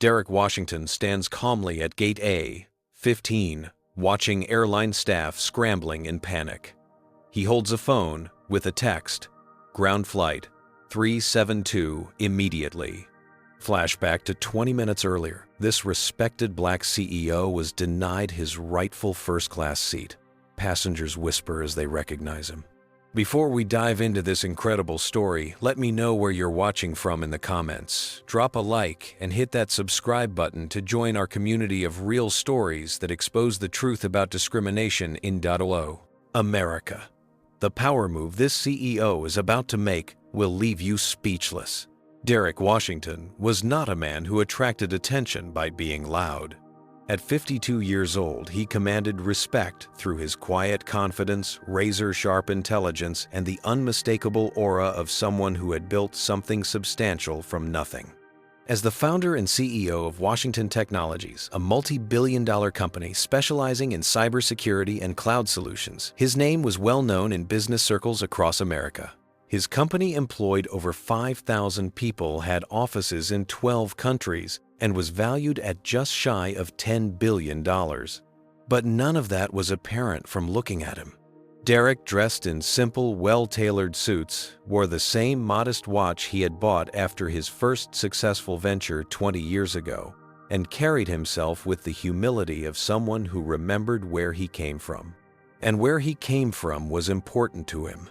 Derek Washington stands calmly at Gate A-15, watching airline staff scrambling in panic. He holds a phone with a text, "Ground Flight 372 immediately." Flashback to 20 minutes earlier, this respected black CEO was denied his rightful first-class seat. Passengers whisper as they recognize him. Before we dive into this incredible story, let me know where you're watching from in the comments. Drop a like and hit that subscribe button to join our community of real stories that expose the truth about discrimination in America. The power move this CEO is about to make will leave you speechless. Derek Washington was not a man who attracted attention by being loud. At 52 years old, he commanded respect through his quiet confidence, razor-sharp intelligence, and the unmistakable aura of someone who had built something substantial from nothing. As the founder and CEO of Washington Technologies, a multi-billion-dollar company specializing in cybersecurity and cloud solutions, his name was well known in business circles across America. His company employed over 5,000 people, had offices in 12 countries, and was valued at just shy of $10 billion. But none of that was apparent from looking at him. Derek, dressed in simple, well-tailored suits, wore the same modest watch he had bought after his first successful venture 20 years ago, and carried himself with the humility of someone who remembered where he came from. And where he came from was important to him.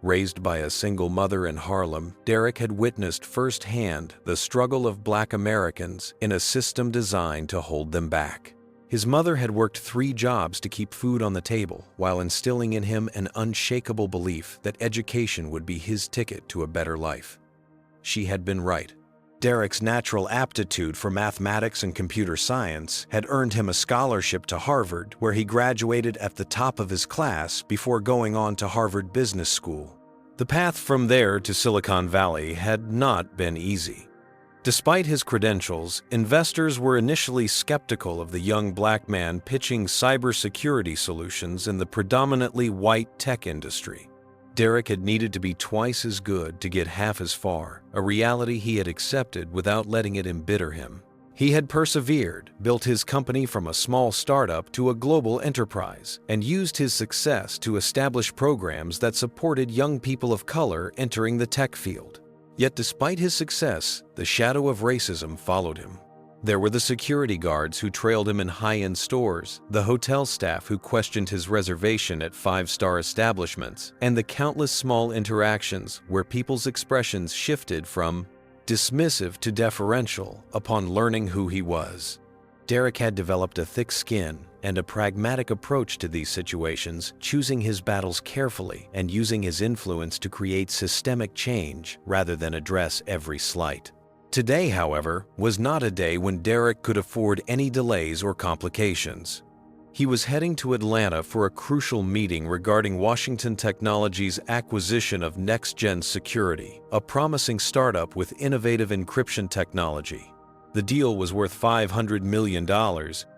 Raised by a single mother in Harlem, Derek had witnessed firsthand the struggle of Black Americans in a system designed to hold them back. His mother had worked 3 jobs to keep food on the table while instilling in him an unshakable belief that education would be his ticket to a better life. She had been right. Derek's natural aptitude for mathematics and computer science had earned him a scholarship to Harvard, where he graduated at the top of his class before going on to Harvard Business School. The path from there to Silicon Valley had not been easy. Despite his credentials, investors were initially skeptical of the young black man pitching cybersecurity solutions in the predominantly white tech industry. Derek had needed to be twice as good to get half as far, a reality he had accepted without letting it embitter him. He had persevered, built his company from a small startup to a global enterprise, and used his success to establish programs that supported young people of color entering the tech field. Yet despite his success, the shadow of racism followed him. There were the security guards who trailed him in high-end stores, the hotel staff who questioned his reservation at 5-star establishments, and the countless small interactions where people's expressions shifted from dismissive to deferential upon learning who he was. Derek had developed a thick skin and a pragmatic approach to these situations, choosing his battles carefully and using his influence to create systemic change rather than address every slight. Today, however, was not a day when Derek could afford any delays or complications. He was heading to Atlanta for a crucial meeting regarding Washington Technologies' acquisition of NextGen Security, a promising startup with innovative encryption technology. The deal was worth $500 million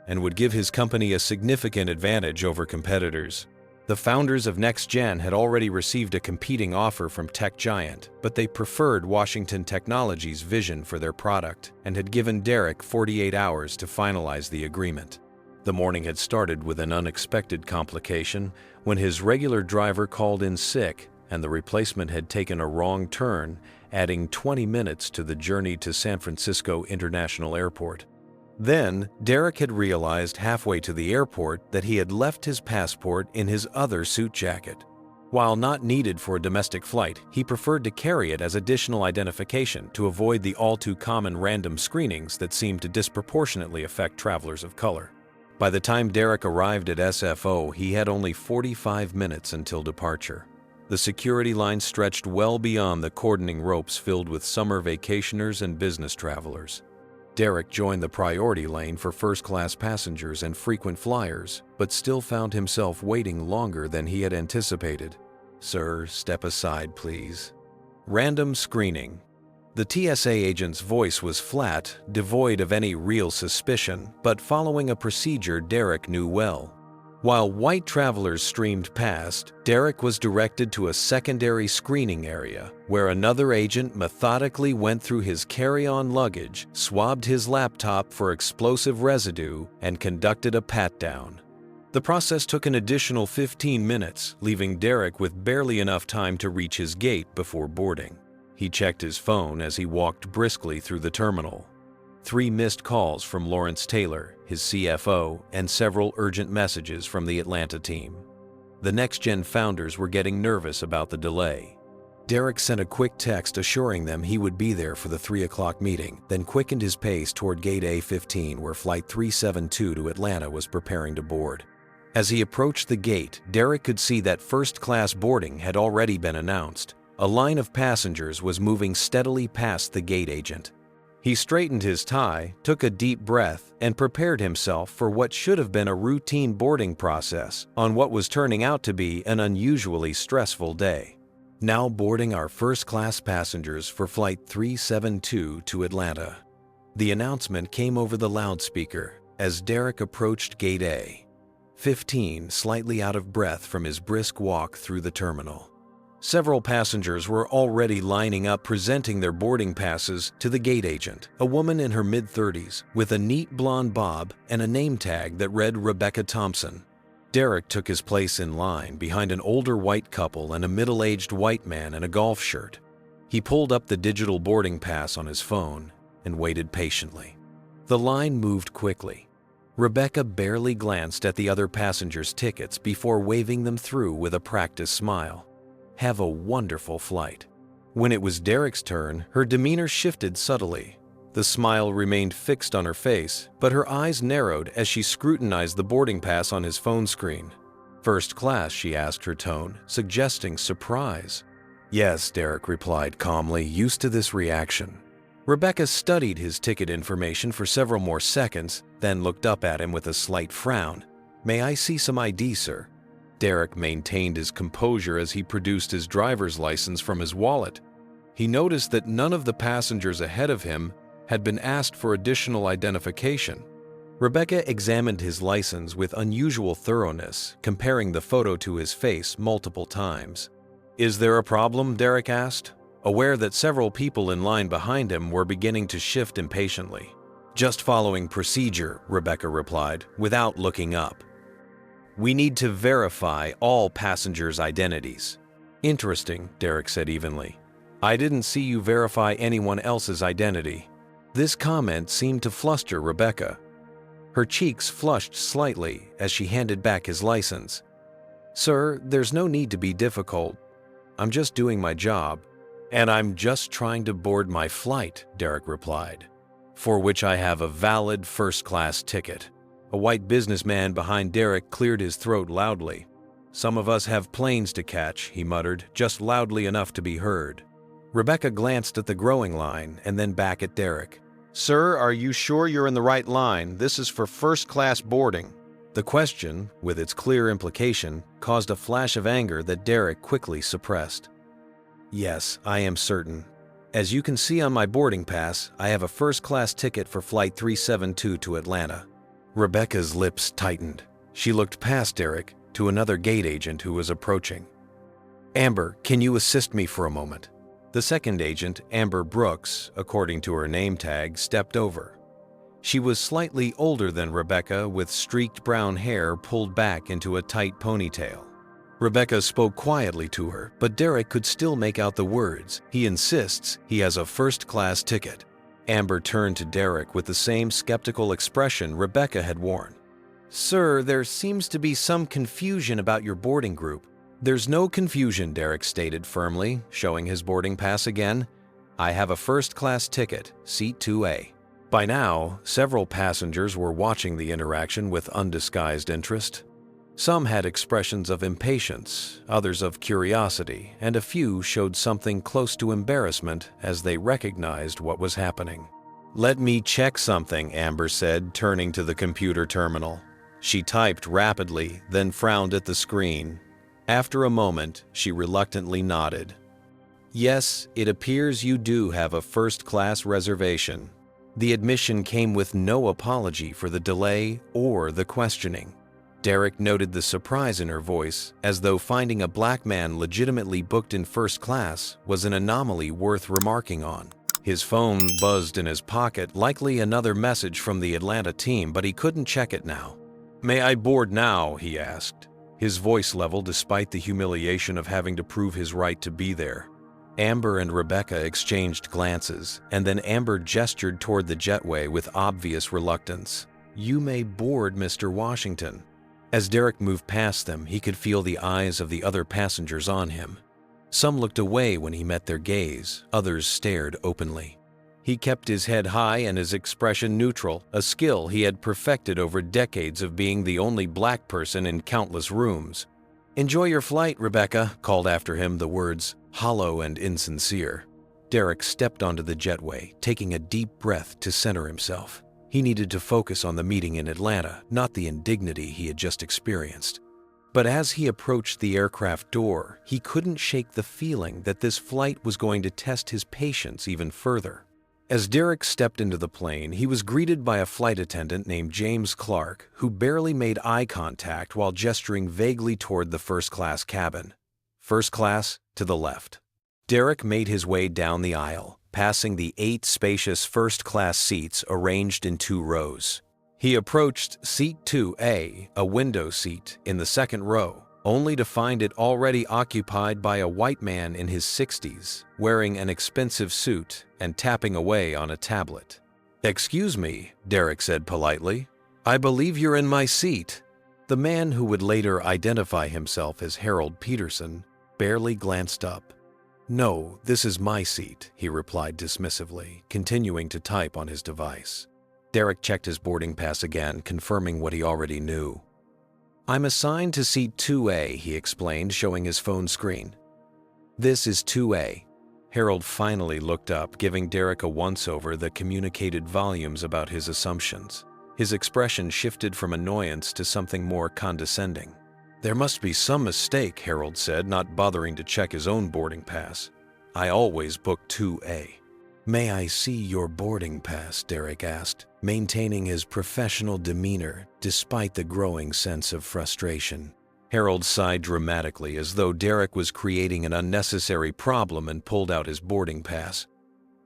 and would give his company a significant advantage over competitors. The founders of NextGen had already received a competing offer from tech giant, but they preferred Washington Technologies' vision for their product and had given Derek 48 hours to finalize the agreement. The morning had started with an unexpected complication when his regular driver called in sick and the replacement had taken a wrong turn, adding 20 minutes to the journey to San Francisco International Airport. Then, Derek had realized halfway to the airport that he had left his passport in his other suit jacket. While not needed for a domestic flight, he preferred to carry it as additional identification to avoid the all-too-common random screenings that seemed to disproportionately affect travelers of color. By the time Derek arrived at SFO, he had only 45 minutes until departure. The security line stretched well beyond the cordoning ropes filled with summer vacationers and business travelers. Derek joined the priority lane for first-class passengers and frequent flyers, but still found himself waiting longer than he had anticipated. "Sir, step aside, please." Random screening. The TSA agent's voice was flat, devoid of any real suspicion, but following a procedure Derek knew well. While white travelers streamed past, Derek was directed to a secondary screening area, where another agent methodically went through his carry-on luggage, swabbed his laptop for explosive residue, and conducted a pat-down. The process took an additional 15 minutes, leaving Derek with barely enough time to reach his gate before boarding. He checked his phone as he walked briskly through the terminal. 3 missed calls from Lawrence Taylor, his CFO, and several urgent messages from the Atlanta team. The NextGen founders were getting nervous about the delay. Derek sent a quick text assuring them he would be there for the 3 o'clock meeting, then quickened his pace toward Gate A15 where Flight 372 to Atlanta was preparing to board. As he approached the gate, Derek could see that first-class boarding had already been announced. A line of passengers was moving steadily past the gate agent. He straightened his tie, took a deep breath, and prepared himself for what should have been a routine boarding process on what was turning out to be an unusually stressful day. Now boarding our first-class passengers for Flight 372 to Atlanta. The announcement came over the loudspeaker as Derek approached Gate A15, slightly out of breath from his brisk walk through the terminal. Several passengers were already lining up presenting their boarding passes to the gate agent, a woman in her mid-30s with a neat blonde bob and a name tag that read Rebecca Thompson. Derek took his place in line behind an older white couple and a middle-aged white man in a golf shirt. He pulled up the digital boarding pass on his phone and waited patiently. The line moved quickly. Rebecca barely glanced at the other passengers' tickets before waving them through with a practiced smile. Have a wonderful flight. When it was Derek's turn, her demeanor shifted subtly. The smile remained fixed on her face, but her eyes narrowed as she scrutinized the boarding pass on his phone screen. "First class," she asked, her tone suggesting surprise. "Yes," Derek replied calmly, used to this reaction. Rebecca studied his ticket information for several more seconds, then looked up at him with a slight frown. "May I see some ID, sir?" Derek maintained his composure as he produced his driver's license from his wallet. He noticed that none of the passengers ahead of him had been asked for additional identification. Rebecca examined his license with unusual thoroughness, comparing the photo to his face multiple times. "Is there a problem?" Derek asked, aware that several people in line behind him were beginning to shift impatiently. "Just following procedure," Rebecca replied, without looking up. "We need to verify all passengers' identities." "Interesting," Derek said evenly. "I didn't see you verify anyone else's identity." This comment seemed to fluster Rebecca. Her cheeks flushed slightly as she handed back his license. "Sir, there's no need to be difficult. I'm just doing my job." "And I'm just trying to board my flight," Derek replied, "for which I have a valid first-class ticket." A white businessman behind Derek cleared his throat loudly. "Some of us have planes to catch," he muttered, just loudly enough to be heard. Rebecca glanced at the growing line and then back at Derek. "Sir, are you sure you're in the right line? This is for first-class boarding." The question, with its clear implication, caused a flash of anger that Derek quickly suppressed. "Yes, I am certain. As you can see on my boarding pass, I have a first-class ticket for Flight 372 to Atlanta." Rebecca's lips tightened. She looked past Derek to another gate agent who was approaching. "Amber, can you assist me for a moment?" The second agent, Amber Brooks, according to her name tag, stepped over. She was slightly older than Rebecca, with streaked brown hair pulled back into a tight ponytail. Rebecca spoke quietly to her, but Derek could still make out the words. "He insists he has a first-class ticket." Amber turned to Derek with the same skeptical expression Rebecca had worn. "Sir, there seems to be some confusion about your boarding group." "There's no confusion," Derek stated firmly, showing his boarding pass again. "I have a first-class ticket, seat 2A." By now, several passengers were watching the interaction with undisguised interest. Some had expressions of impatience, others of curiosity, and a few showed something close to embarrassment as they recognized what was happening. "Let me check something," Amber said, turning to the computer terminal. She typed rapidly, then frowned at the screen. After a moment, she reluctantly nodded. "Yes, it appears you do have a first-class reservation." The admission came with no apology for the delay or the questioning. Derek noted the surprise in her voice, as though finding a black man legitimately booked in first class was an anomaly worth remarking on. His phone buzzed in his pocket, likely another message from the Atlanta team, but he couldn't check it now. "May I board now?" he asked, his voice level despite the humiliation of having to prove his right to be there. Amber and Rebecca exchanged glances, and then Amber gestured toward the jetway with obvious reluctance. "You may board, Mr. Washington." As Derek moved past them, he could feel the eyes of the other passengers on him. Some looked away when he met their gaze, others stared openly. He kept his head high and his expression neutral, a skill he had perfected over decades of being the only black person in countless rooms. "Enjoy your flight, Rebecca," called after him the words, hollow and insincere. Derek stepped onto the jetway, taking a deep breath to center himself. He needed to focus on the meeting in Atlanta, not the indignity he had just experienced. But as he approached the aircraft door, he couldn't shake the feeling that this flight was going to test his patience even further. As Derek stepped into the plane, he was greeted by a flight attendant named James Clark, who barely made eye contact while gesturing vaguely toward the first-class cabin. First class to the left. Derek made his way down the aisle, passing the 8 spacious first-class seats arranged in 2 rows. He approached Seat 2A, a window seat, in the second row, only to find it already occupied by a white man in his 60s, wearing an expensive suit and tapping away on a tablet. "Excuse me," Derek said politely. "I believe you're in my seat." The man, who would later identify himself as Harold Peterson, barely glanced up. "No, this is my seat," he replied dismissively, continuing to type on his device. Derek checked his boarding pass again, confirming what he already knew. "I'm assigned to seat 2A, he explained, showing his phone screen. "This is 2A. Harold finally looked up, giving Derek a once-over that communicated volumes about his assumptions. His expression shifted from annoyance to something more condescending. "There must be some mistake," Harold said, not bothering to check his own boarding pass. "I always book 2A. "May I see your boarding pass?" Derek asked, maintaining his professional demeanor despite the growing sense of frustration. Harold sighed dramatically, as though Derek was creating an unnecessary problem, and pulled out his boarding pass.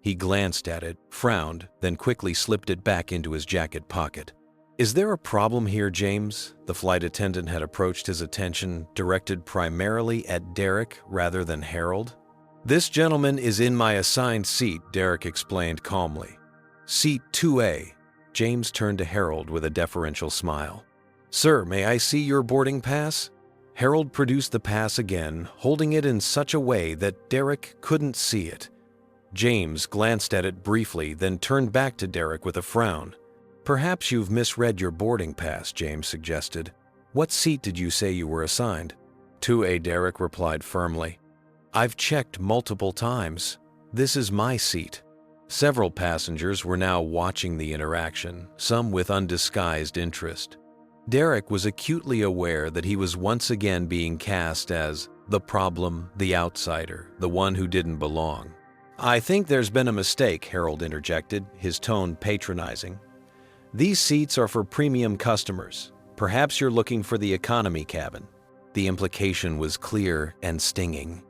He glanced at it, frowned, then quickly slipped it back into his jacket pocket. "Is there a problem here, James?" The flight attendant had approached his attention, directed primarily at Derek rather than Harold. "This gentleman is in my assigned seat," Derek explained calmly. "Seat 2A. James turned to Harold with a deferential smile. "Sir, may I see your boarding pass?" Harold produced the pass again, holding it in such a way that Derek couldn't see it. James glanced at it briefly, then turned back to Derek with a frown. "Perhaps you've misread your boarding pass," James suggested. "What seat did you say you were assigned?" 2A, Derek replied firmly. "I've checked multiple times. This is my seat." Several passengers were now watching the interaction, some with undisguised interest. Derek was acutely aware that he was once again being cast as the problem, the outsider, the one who didn't belong. "I think there's been a mistake," Harold interjected, his tone patronizing. "These seats are for premium customers. Perhaps you're looking for the economy cabin." The implication was clear and stinging.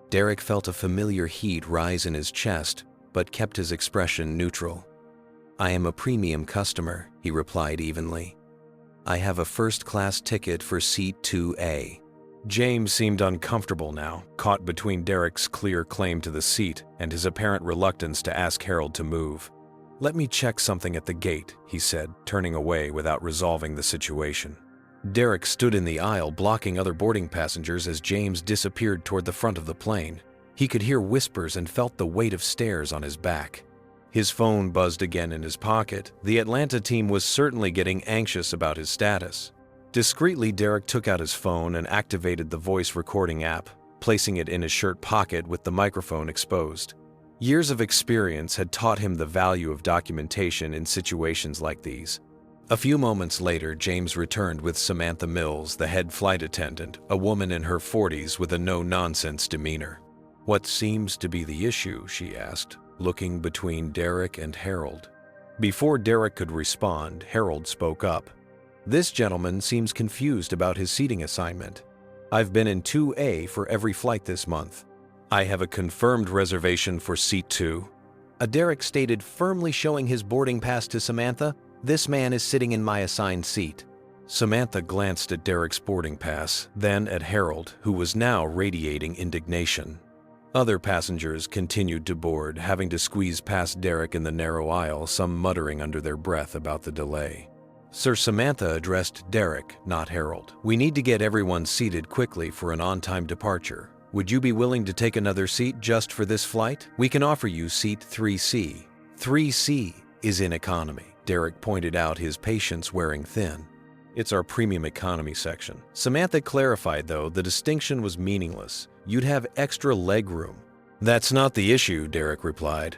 Derek felt a familiar heat rise in his chest, but kept his expression neutral. "I am a premium customer," he replied evenly. "I have a first-class ticket for seat 2A. James seemed uncomfortable now, caught between Derek's clear claim to the seat and his apparent reluctance to ask Harold to move. "Let me check something at the gate," he said, turning away without resolving the situation. Derek stood in the aisle, blocking other boarding passengers as James disappeared toward the front of the plane. He could hear whispers and felt the weight of stares on his back. His phone buzzed again in his pocket. The Atlanta team was certainly getting anxious about his status. Discreetly, Derek took out his phone and activated the voice recording app, placing it in his shirt pocket with the microphone exposed. Years of experience had taught him the value of documentation in situations like these. A few moments later, James returned with Samantha Mills, the head flight attendant, a woman in her 40s with a no-nonsense demeanor. "What seems to be the issue?" she asked, looking between Derek and Harold. Before Derek could respond, Harold spoke up. This gentleman seems confused about his seating assignment. I've been in 2A for every flight this month. I have a confirmed reservation for seat 2. Derek stated, firmly showing his boarding pass to Samantha. This man is sitting in my assigned seat. Samantha glanced at Derek's boarding pass, then at Harold, who was now radiating indignation. Other passengers continued to board, having to squeeze past Derek in the narrow aisle, some muttering under their breath about the delay. Sir, Samantha addressed Derek, not Harold. We need to get everyone seated quickly for an on-time departure. Would you be willing to take another seat just for this flight? We can offer you seat 3C. 3C is in economy. Derek pointed out, his patience wearing thin. It's our premium economy section. Samantha clarified, though, the distinction was meaningless. You'd have extra leg room. That's not the issue, Derek replied.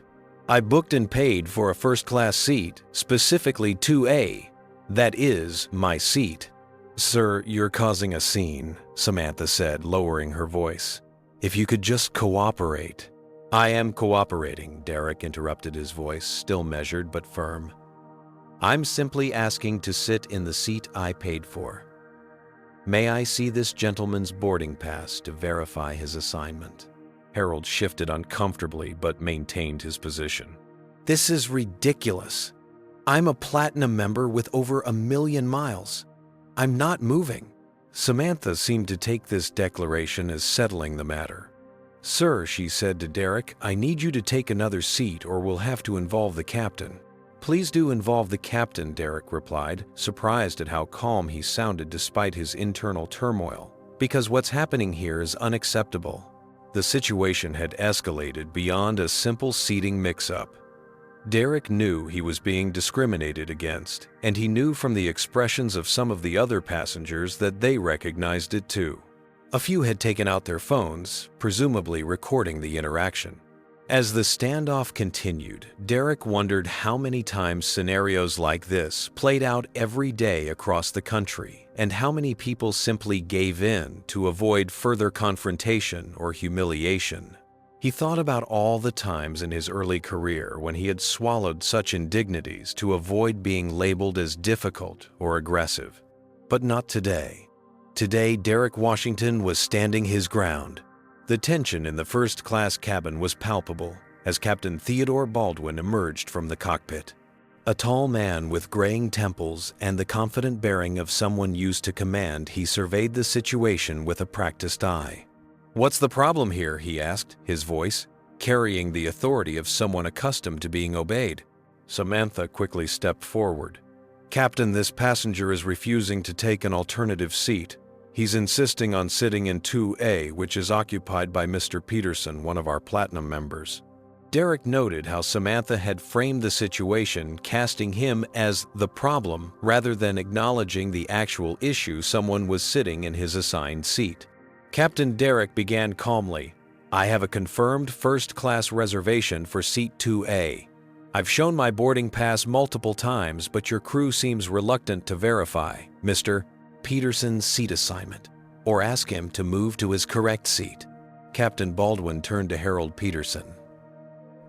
I booked and paid for a first-class seat, specifically 2A. That is my seat. Sir, you're causing a scene, Samantha said, lowering her voice. If you could just cooperate. I am cooperating, Derek interrupted, his voice still measured but firm. I'm simply asking to sit in the seat I paid for. May I see this gentleman's boarding pass to verify his assignment? Harold shifted uncomfortably but maintained his position. This is ridiculous. I'm a platinum member with over 1 million miles. I'm not moving. Samantha seemed to take this declaration as settling the matter. Sir, she said to Derek, I need you to take another seat or we'll have to involve the captain. Please do involve the captain, Derek replied, surprised at how calm he sounded despite his internal turmoil. Because what's happening here is unacceptable. The situation had escalated beyond a simple seating mix-up. Derek knew he was being discriminated against, and he knew from the expressions of some of the other passengers that they recognized it too. A few had taken out their phones, presumably recording the interaction. As the standoff continued, Derek wondered how many times scenarios like this played out every day across the country, and how many people simply gave in to avoid further confrontation or humiliation. He thought about all the times in his early career when he had swallowed such indignities to avoid being labeled as difficult or aggressive. But not today. Today, Derek Washington was standing his ground. The tension in the first-class cabin was palpable as Captain Theodore Baldwin emerged from the cockpit. A tall man with graying temples and the confident bearing of someone used to command, he surveyed the situation with a practiced eye. What's the problem here? He asked, his voice carrying the authority of someone accustomed to being obeyed. Samantha quickly stepped forward. Captain, this passenger is refusing to take an alternative seat. He's insisting on sitting in 2A, which is occupied by Mr. Peterson, one of our platinum members. Derek noted how Samantha had framed the situation, casting him as the problem rather than acknowledging the actual issue: someone was sitting in his assigned seat. Captain Derek began calmly, I have a confirmed first-class reservation for seat 2A. I've shown my boarding pass multiple times, but your crew seems reluctant to verify Mr. Peterson's seat assignment, or ask him to move to his correct seat. Captain Baldwin turned to Harold Peterson.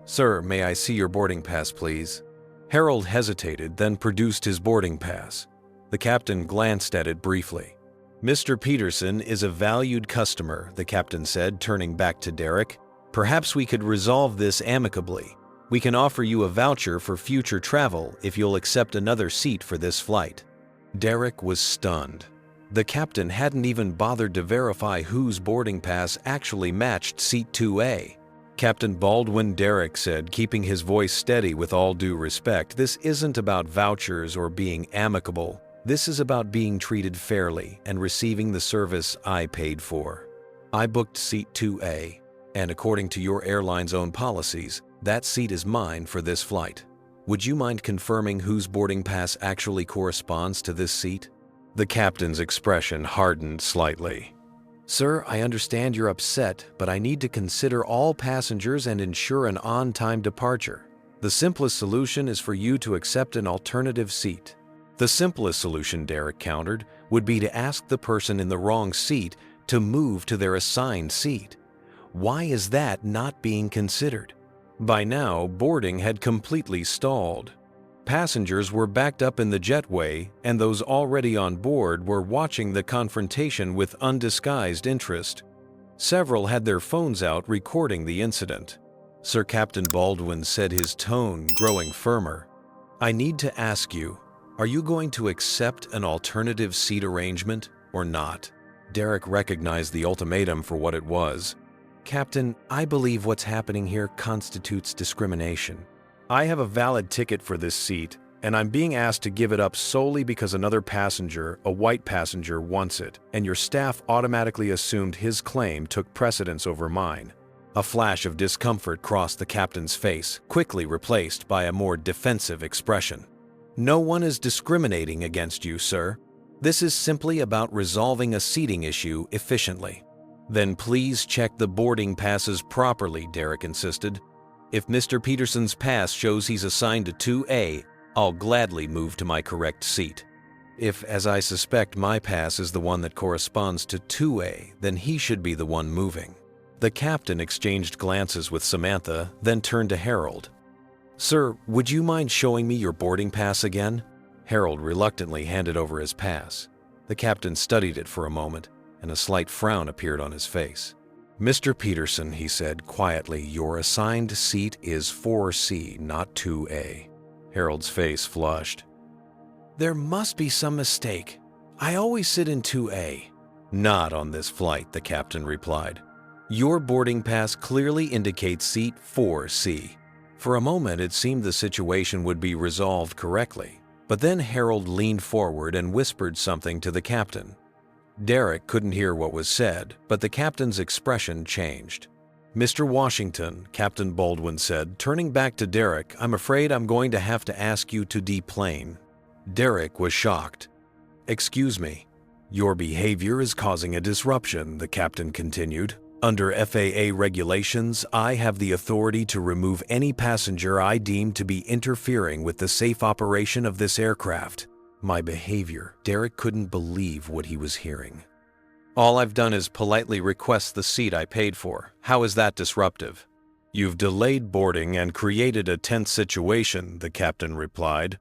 Sir, may I see your boarding pass, please? Harold hesitated, then produced his boarding pass. The captain glanced at it briefly. Mr. Peterson is a valued customer, the captain said, turning back to Derek. Perhaps we could resolve this amicably. We can offer you a voucher for future travel if you'll accept another seat for this flight. Derek was stunned. The captain hadn't even bothered to verify whose boarding pass actually matched seat 2A. Captain Baldwin, Derek said, keeping his voice steady with all due respect, this isn't about vouchers or being amicable. This is about being treated fairly and receiving the service I paid for. I booked seat 2A, and according to your airline's own policies, that seat is mine for this flight. Would you mind confirming whose boarding pass actually corresponds to this seat? The captain's expression hardened slightly. Sir, I understand you're upset, but I need to consider all passengers and ensure an on-time departure. The simplest solution is for you to accept an alternative seat. The simplest solution, Derek countered, would be to ask the person in the wrong seat to move to their assigned seat. Why is that not being considered? By now, boarding had completely stalled. Passengers were backed up in the jetway, and those already on board were watching the confrontation with undisguised interest. Several had their phones out recording the incident. Sir Captain Baldwin said, his tone growing firmer, "I need to ask you, are you going to accept an alternative seat arrangement or not?" Derek recognized the ultimatum for what it was. "Captain, I believe what's happening here constitutes discrimination. I have a valid ticket for this seat, and I'm being asked to give it up solely because another passenger, a white passenger, wants it, and your staff automatically assumed his claim took precedence over mine." A flash of discomfort crossed the captain's face, quickly replaced by a more defensive expression. "No one is discriminating against you, sir. This is simply about resolving a seating issue efficiently." "Then please check the boarding passes properly," Derek insisted. "If Mr. Peterson's pass shows he's assigned to 2A, I'll gladly move to my correct seat. If, as I suspect, my pass is the one that corresponds to 2A, then he should be the one moving." The captain exchanged glances with Samantha, then turned to Harold. "Sir, would you mind showing me your boarding pass again?" Harold reluctantly handed over his pass. The captain studied it for a moment, and a slight frown appeared on his face. "Mr. Peterson," he said quietly, "your assigned seat is 4C, not 2A. Harold's face flushed. "There must be some mistake. I always sit in 2A. "Not on this flight," the captain replied. "Your boarding pass clearly indicates seat 4C. For a moment, it seemed the situation would be resolved correctly, but then Harold leaned forward and whispered something to the captain. Derek couldn't hear what was said, but the captain's expression changed. "Mr. Washington," Captain Baldwin said, turning back to Derek, "I'm afraid I'm going to have to ask you to deplane." Derek was shocked. "Excuse me. Your behavior is causing a disruption," the captain continued. "Under FAA regulations, I have the authority to remove any passenger I deem to be interfering with the safe operation of this aircraft." My behavior. Derek couldn't believe what he was hearing. "All I've done is politely request the seat I paid for. How is that disruptive?" "You've delayed boarding and created a tense situation," the captain replied.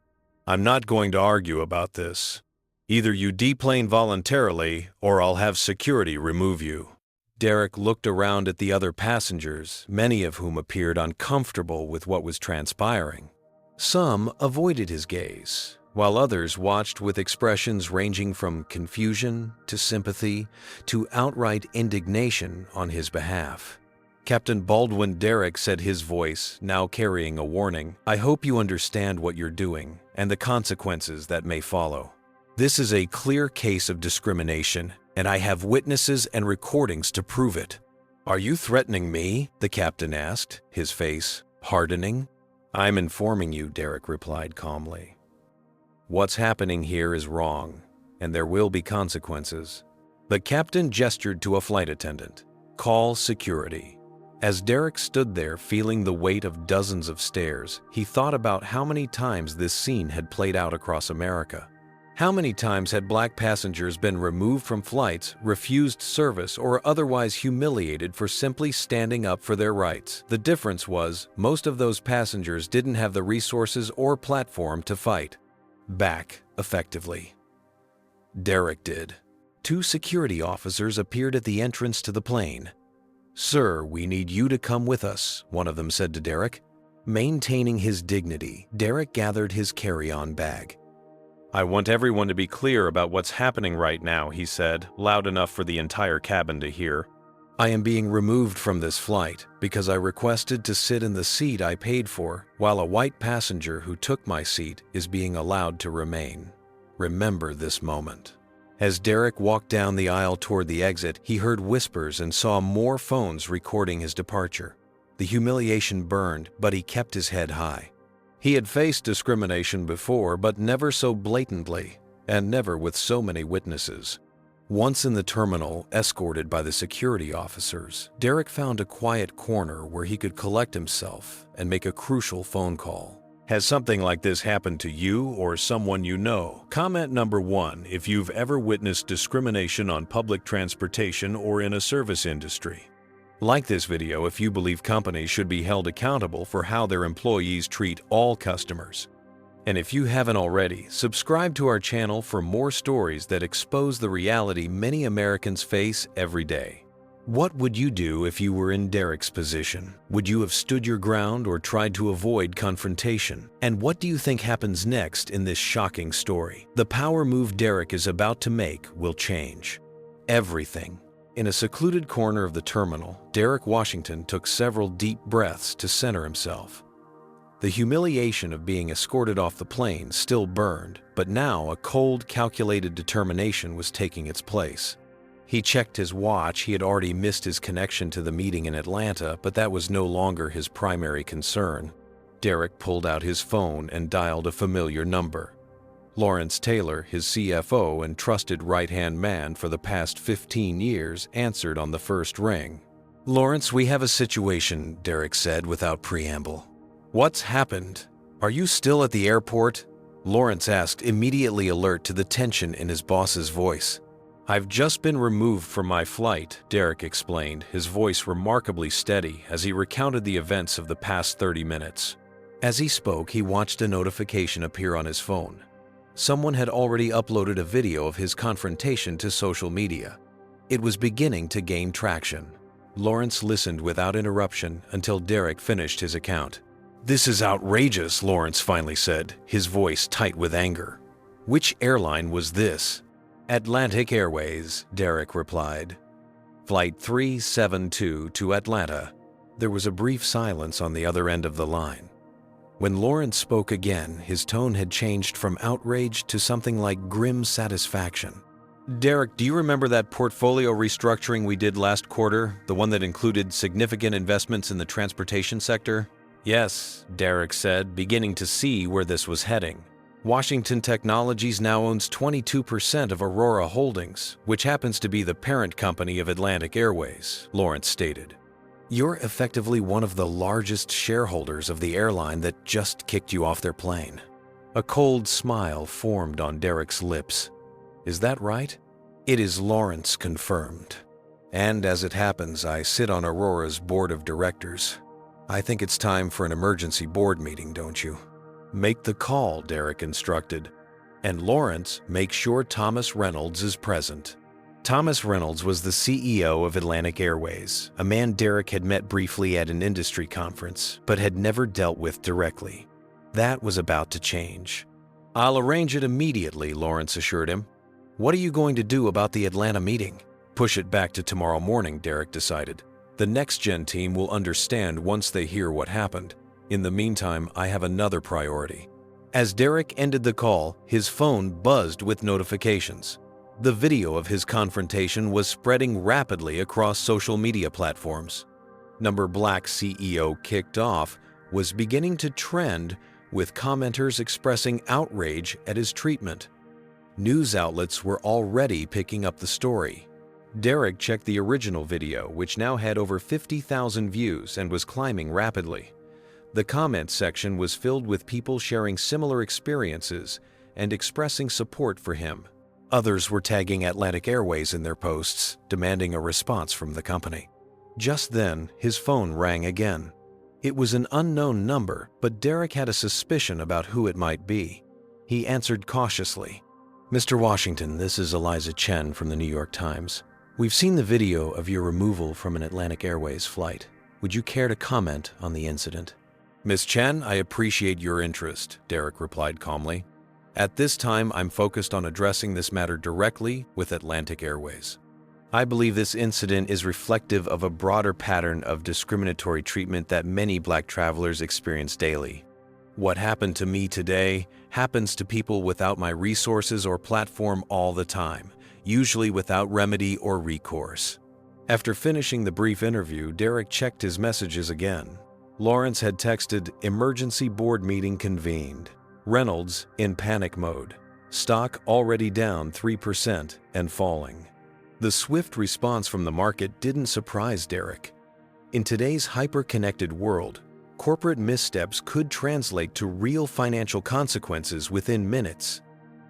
"I'm not going to argue about this. Either you deplane voluntarily, or I'll have security remove you." Derek looked around at the other passengers, many of whom appeared uncomfortable with what was transpiring. Some avoided his gaze, while others watched with expressions ranging from confusion to sympathy to outright indignation on his behalf. Captain Baldwin Derek said, his voice now carrying a warning, "I hope you understand what you're doing and the consequences that may follow. This is a clear case of discrimination, and I have witnesses and recordings to prove it." "Are you threatening me?" the captain asked, his face hardening. "I'm informing you," Derek replied calmly. "What's happening here is wrong, and there will be consequences." The captain gestured to a flight attendant. "Call security." As Derek stood there feeling the weight of dozens of stares, he thought about how many times this scene had played out across America. How many times had black passengers been removed from flights, refused service, or otherwise humiliated for simply standing up for their rights? The difference was, most of those passengers didn't have the resources or platform to fight back effectively. Derek did. Two security officers appeared at the entrance to the plane. "Sir, we need you to come with us," one of them said to Derek. Maintaining his dignity, Derek gathered his carry-on bag. "I want everyone to be clear about what's happening right now," he said, loud enough for the entire cabin to hear. "I am being removed from this flight because I requested to sit in the seat I paid for, while a white passenger who took my seat is being allowed to remain. Remember this moment." As Derek walked down the aisle toward the exit, he heard whispers and saw more phones recording his departure. The humiliation burned, but he kept his head high. He had faced discrimination before, but never so blatantly, and never with so many witnesses. Once in the terminal, escorted by the security officers, Derek found a quiet corner where he could collect himself and make a crucial phone call. Has something like this happened to you or someone you know? Comment number 1 if you've ever witnessed discrimination on public transportation or in a service industry. Like this video if you believe companies should be held accountable for how their employees treat all customers. And if you haven't already, subscribe to our channel for more stories that expose the reality many Americans face every day. What would you do if you were in Derek's position? Would you have stood your ground or tried to avoid confrontation? And what do you think happens next in this shocking story? The power move Derek is about to make will change everything. In a secluded corner of the terminal, Derek Washington took several deep breaths to center himself. The humiliation of being escorted off the plane still burned, but now a cold, calculated determination was taking its place. He checked his watch. He had already missed his connection to the meeting in Atlanta, but that was no longer his primary concern. Derek pulled out his phone and dialed a familiar number. Lawrence Taylor, his CFO and trusted right-hand man for the past 15 years, answered on the first ring. "Lawrence, we have a situation," Derek said without preamble. "What's happened? Are you still at the airport?" Lawrence asked, immediately alert to the tension in his boss's voice. "I've just been removed from my flight," Derek explained, his voice remarkably steady as he recounted the events of the past 30 minutes. As he spoke, he watched a notification appear on his phone. Someone had already uploaded a video of his confrontation to social media. It was beginning to gain traction. Lawrence listened without interruption until Derek finished his account. "This is outrageous," Lawrence finally said, his voice tight with anger. "Which airline was this?" "Atlantic Airways," Derek replied. "Flight 372 to Atlanta." There was a brief silence on the other end of the line. When Lawrence spoke again, his tone had changed from outrage to something like grim satisfaction. "Derek, do you remember that portfolio restructuring we did last quarter, the one that included significant investments in the transportation sector?" "Yes," Derek said, beginning to see where this was heading. "Washington Technologies now owns 22% of Aurora Holdings, which happens to be the parent company of Atlantic Airways," Lawrence stated. "You're effectively one of the largest shareholders of the airline that just kicked you off their plane." A cold smile formed on Derek's lips. "Is that right?" "It is," Lawrence confirmed. "And as it happens, I sit on Aurora's board of directors. I think it's time for an emergency board meeting, don't you?" "Make the call," Derek instructed. "And Lawrence, make sure Thomas Reynolds is present." Thomas Reynolds was the CEO of Atlantic Airways, a man Derek had met briefly at an industry conference, but had never dealt with directly. That was about to change. "I'll arrange it immediately," Lawrence assured him. "What are you going to do about the Atlanta meeting?" "Push it back to tomorrow morning," Derek decided. "The next-gen team will understand once they hear what happened. In the meantime, I have another priority." As Derek ended the call, his phone buzzed with notifications. The video of his confrontation was spreading rapidly across social media platforms. Black CEO kicked off was beginning to trend, with commenters expressing outrage at his treatment. News outlets were already picking up the story. Derek checked the original video, which now had over 50,000 views and was climbing rapidly. The comments section was filled with people sharing similar experiences and expressing support for him. Others were tagging Atlantic Airways in their posts, demanding a response from the company. Just then, his phone rang again. It was an unknown number, but Derek had a suspicion about who it might be. He answered cautiously. "Mr. Washington, this is Eliza Chen from the New York Times. We've seen the video of your removal from an Atlantic Airways flight. Would you care to comment on the incident?" "Miss Chen, I appreciate your interest," Derek replied calmly. "At this time, I'm focused on addressing this matter directly with Atlantic Airways. I believe this incident is reflective of a broader pattern of discriminatory treatment that many Black travelers experience daily. What happened to me today happens to people without my resources or platform all the time, usually without remedy or recourse." After finishing the brief interview, Derek checked his messages again. Lawrence had texted, "Emergency board meeting convened." Reynolds in panic mode. Stock already down 3% and falling. The swift response from the market didn't surprise Derek. In today's hyper-connected world, corporate missteps could translate to real financial consequences within minutes.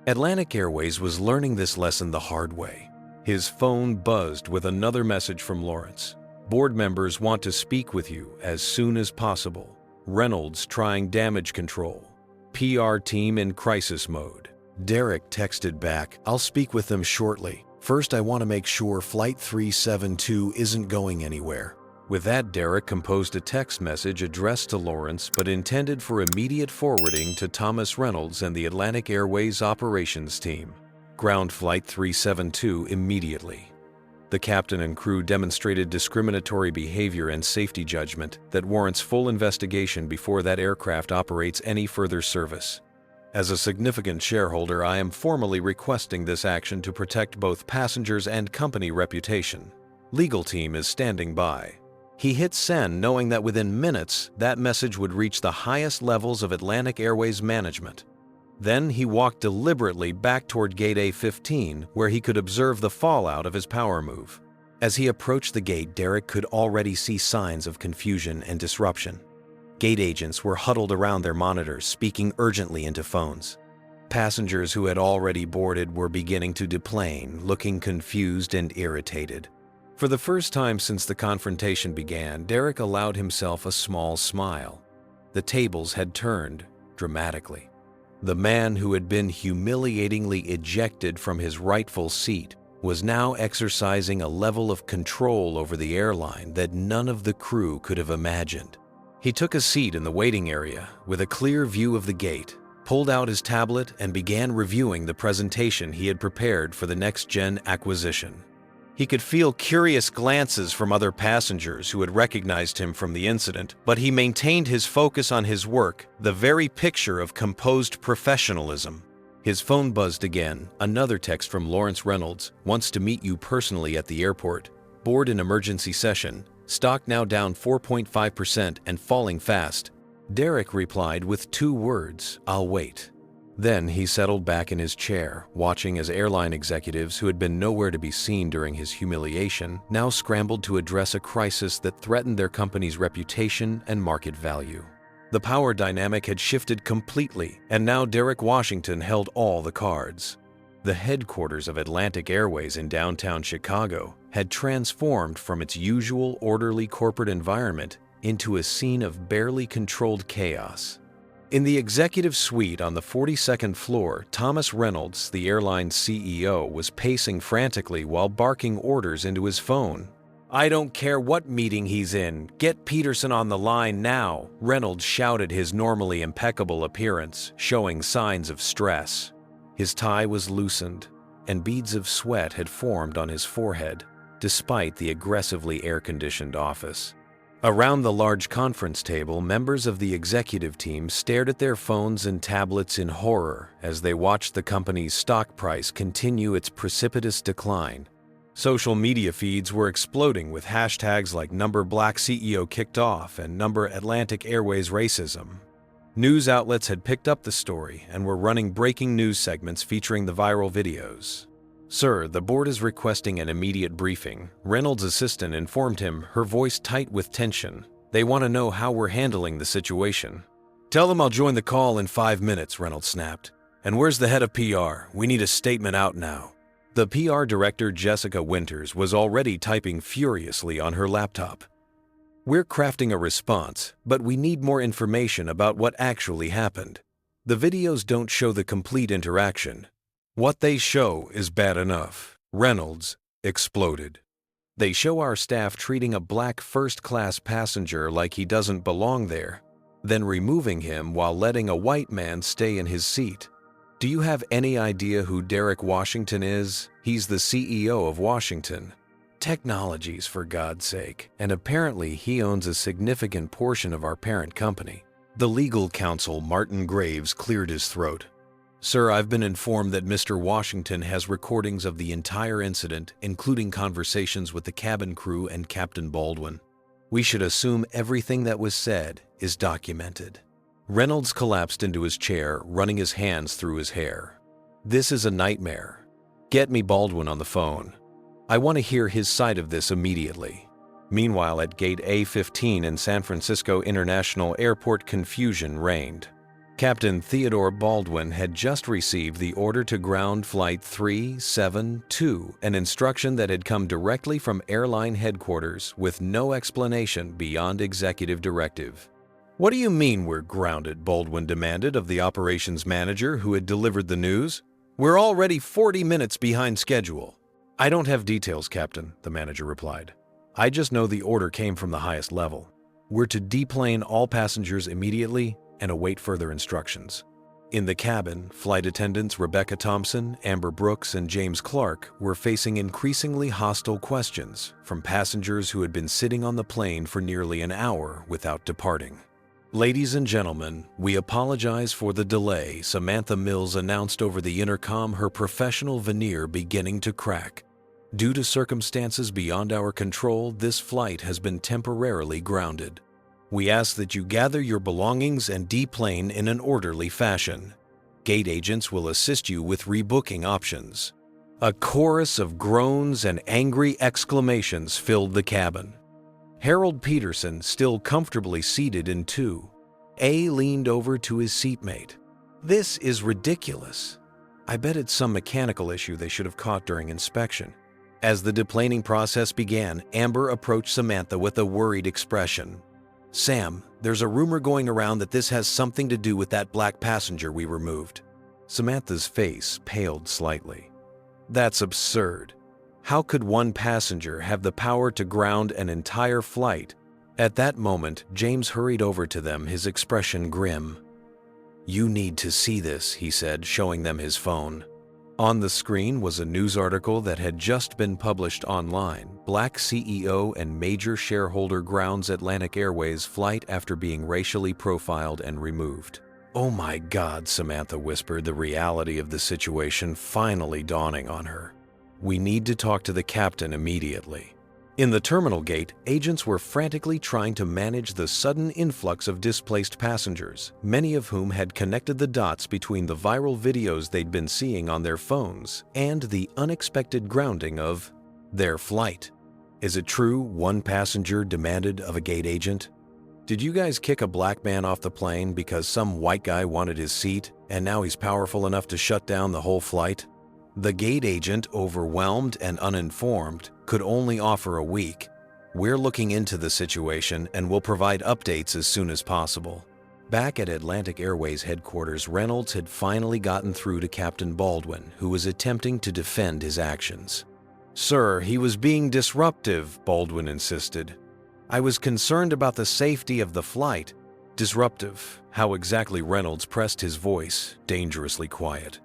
Atlantic Airways was learning this lesson the hard way. His phone buzzed with another message from Lawrence. "Board members want to speak with you as soon as possible. Reynolds trying damage control." PR team in crisis mode. Derek texted back, "I'll speak with them shortly. First, I want to make sure Flight 372 isn't going anywhere." With that, Derek composed a text message addressed to Lawrence but intended for immediate forwarding to Thomas Reynolds and the Atlantic Airways operations team. Ground Flight 372 immediately. The captain and crew demonstrated discriminatory behavior and safety judgment that warrants full investigation before that aircraft operates any further service. As a significant shareholder, I am formally requesting this action to protect both passengers and company reputation. Legal team is standing by. He hit send knowing that within minutes, that message would reach the highest levels of Atlantic Airways management. Then he walked deliberately back toward Gate A15, where he could observe the fallout of his power move. As he approached the gate, Derek could already see signs of confusion and disruption. Gate agents were huddled around their monitors, speaking urgently into phones. Passengers who had already boarded were beginning to deplane, looking confused and irritated. For the first time since the confrontation began, Derek allowed himself a small smile. The tables had turned dramatically. The man who had been humiliatingly ejected from his rightful seat was now exercising a level of control over the airline that none of the crew could have imagined. He took a seat in the waiting area with a clear view of the gate, pulled out his tablet, and began reviewing the presentation he had prepared for the next-gen acquisition. He could feel curious glances from other passengers who had recognized him from the incident, but he maintained his focus on his work, the very picture of composed professionalism. His phone buzzed again. Another text from Lawrence Reynolds, "Wants to meet you personally at the airport. Board in emergency session. Stock now down 4.5% and falling fast." Derek replied with 2 words, "I'll wait." Then he settled back in his chair, watching as airline executives who had been nowhere to be seen during his humiliation now scrambled to address a crisis that threatened their company's reputation and market value. The power dynamic had shifted completely, and now Derek Washington held all the cards. The headquarters of Atlantic Airways in downtown Chicago had transformed from its usual orderly corporate environment into a scene of barely controlled chaos. In the executive suite on the 42nd floor, Thomas Reynolds, the airline's CEO, was pacing frantically while barking orders into his phone. "I don't care what meeting he's in. Get Peterson on the line now," Reynolds shouted, his normally impeccable appearance showing signs of stress. His tie was loosened, and beads of sweat had formed on his forehead, despite the aggressively air-conditioned office. Around the large conference table, members of the executive team stared at their phones and tablets in horror as they watched the company's stock price continue its precipitous decline. Social media feeds were exploding with hashtags like #BlackCEO kicked off and #Atlantic Airways racism. News outlets had picked up the story and were running breaking news segments featuring the viral videos. "Sir, the board is requesting an immediate briefing," Reynolds' assistant informed him, her voice tight with tension. "They want to know how we're handling the situation." "Tell them I'll join the call in 5 minutes," Reynolds snapped. "And where's the head of PR? We need a statement out now." The PR director, Jessica Winters, was already typing furiously on her laptop. "We're crafting a response, but we need more information about what actually happened. The videos don't show the complete interaction. What they show is bad enough." Reynolds exploded. "They show our staff treating a black first-class passenger like he doesn't belong there, then removing him while letting a white man stay in his seat. Do you have any idea who Derek Washington is? He's the CEO of Washington Technologies, for God's sake, and apparently he owns a significant portion of our parent company." The legal counsel, Martin Graves, cleared his throat. "Sir, I've been informed that Mr. Washington has recordings of the entire incident, including conversations with the cabin crew and Captain Baldwin. We should assume everything that was said is documented." Reynolds collapsed into his chair, running his hands through his hair. "This is a nightmare. Get me Baldwin on the phone. I want to hear his side of this immediately." Meanwhile, at Gate A15 in San Francisco International Airport, confusion reigned. Captain Theodore Baldwin had just received the order to ground Flight 372, an instruction that had come directly from airline headquarters with no explanation beyond executive directive. "What do you mean we're grounded?" Baldwin demanded of the operations manager who had delivered the news. "We're already 40 minutes behind schedule." "I don't have details, Captain," the manager replied. "I just know the order came from the highest level. We're to deplane all passengers immediately and await further instructions." In the cabin, flight attendants Rebecca Thompson, Amber Brooks, and James Clark were facing increasingly hostile questions from passengers who had been sitting on the plane for nearly an hour without departing. "Ladies and gentlemen, we apologize for the delay," Samantha Mills announced over the intercom, her professional veneer beginning to crack. "Due to circumstances beyond our control, this flight has been temporarily grounded. We ask that you gather your belongings and deplane in an orderly fashion. Gate agents will assist you with rebooking options." A chorus of groans and angry exclamations filled the cabin. Harold Peterson, still comfortably seated in 2A, leaned over to his seatmate. "This is ridiculous. I bet it's some mechanical issue they should have caught during inspection." As the deplaning process began, Amber approached Samantha with a worried expression. "Sam, there's a rumor going around that this has something to do with that black passenger we removed." Samantha's face paled slightly. "That's absurd. How could one passenger have the power to ground an entire flight?" At that moment, James hurried over to them, his expression grim. "You need to see this," he said, showing them his phone. On the screen was a news article that had just been published online. Black CEO and major shareholder grounds Atlantic Airways flight after being racially profiled and removed. "Oh my God," Samantha whispered, the reality of the situation finally dawning on her. "We need to talk to the captain immediately." In the terminal gate, agents were frantically trying to manage the sudden influx of displaced passengers, many of whom had connected the dots between the viral videos they'd been seeing on their phones and the unexpected grounding of their flight. "Is it true?" one passenger demanded of a gate agent. "Did you guys kick a black man off the plane because some white guy wanted his seat, and now he's powerful enough to shut down the whole flight?" The gate agent, overwhelmed and uninformed, could only offer a week. "We're looking into the situation and will provide updates as soon as possible." Back at Atlantic Airways headquarters, Reynolds had finally gotten through to Captain Baldwin, who was attempting to defend his actions. "Sir, he was being disruptive," Baldwin insisted. "I was concerned about the safety of the flight." "Disruptive? How exactly?" Reynolds pressed his voice, dangerously quiet.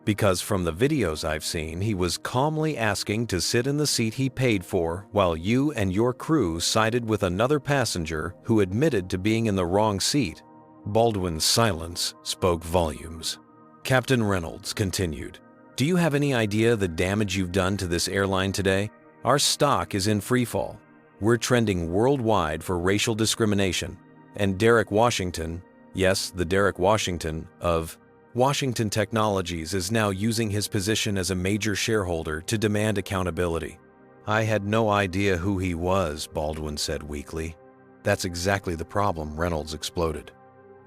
"Because from the videos I've seen, he was calmly asking to sit in the seat he paid for while you and your crew sided with another passenger who admitted to being in the wrong seat." Baldwin's silence spoke volumes. Captain Reynolds continued, "Do you have any idea the damage you've done to this airline today? Our stock is in freefall. We're trending worldwide for racial discrimination. And Derek Washington, yes, the Derek Washington of Washington Technologies, is now using his position as a major shareholder to demand accountability." "I had no idea who he was," Baldwin said weakly. "That's exactly the problem," Reynolds exploded.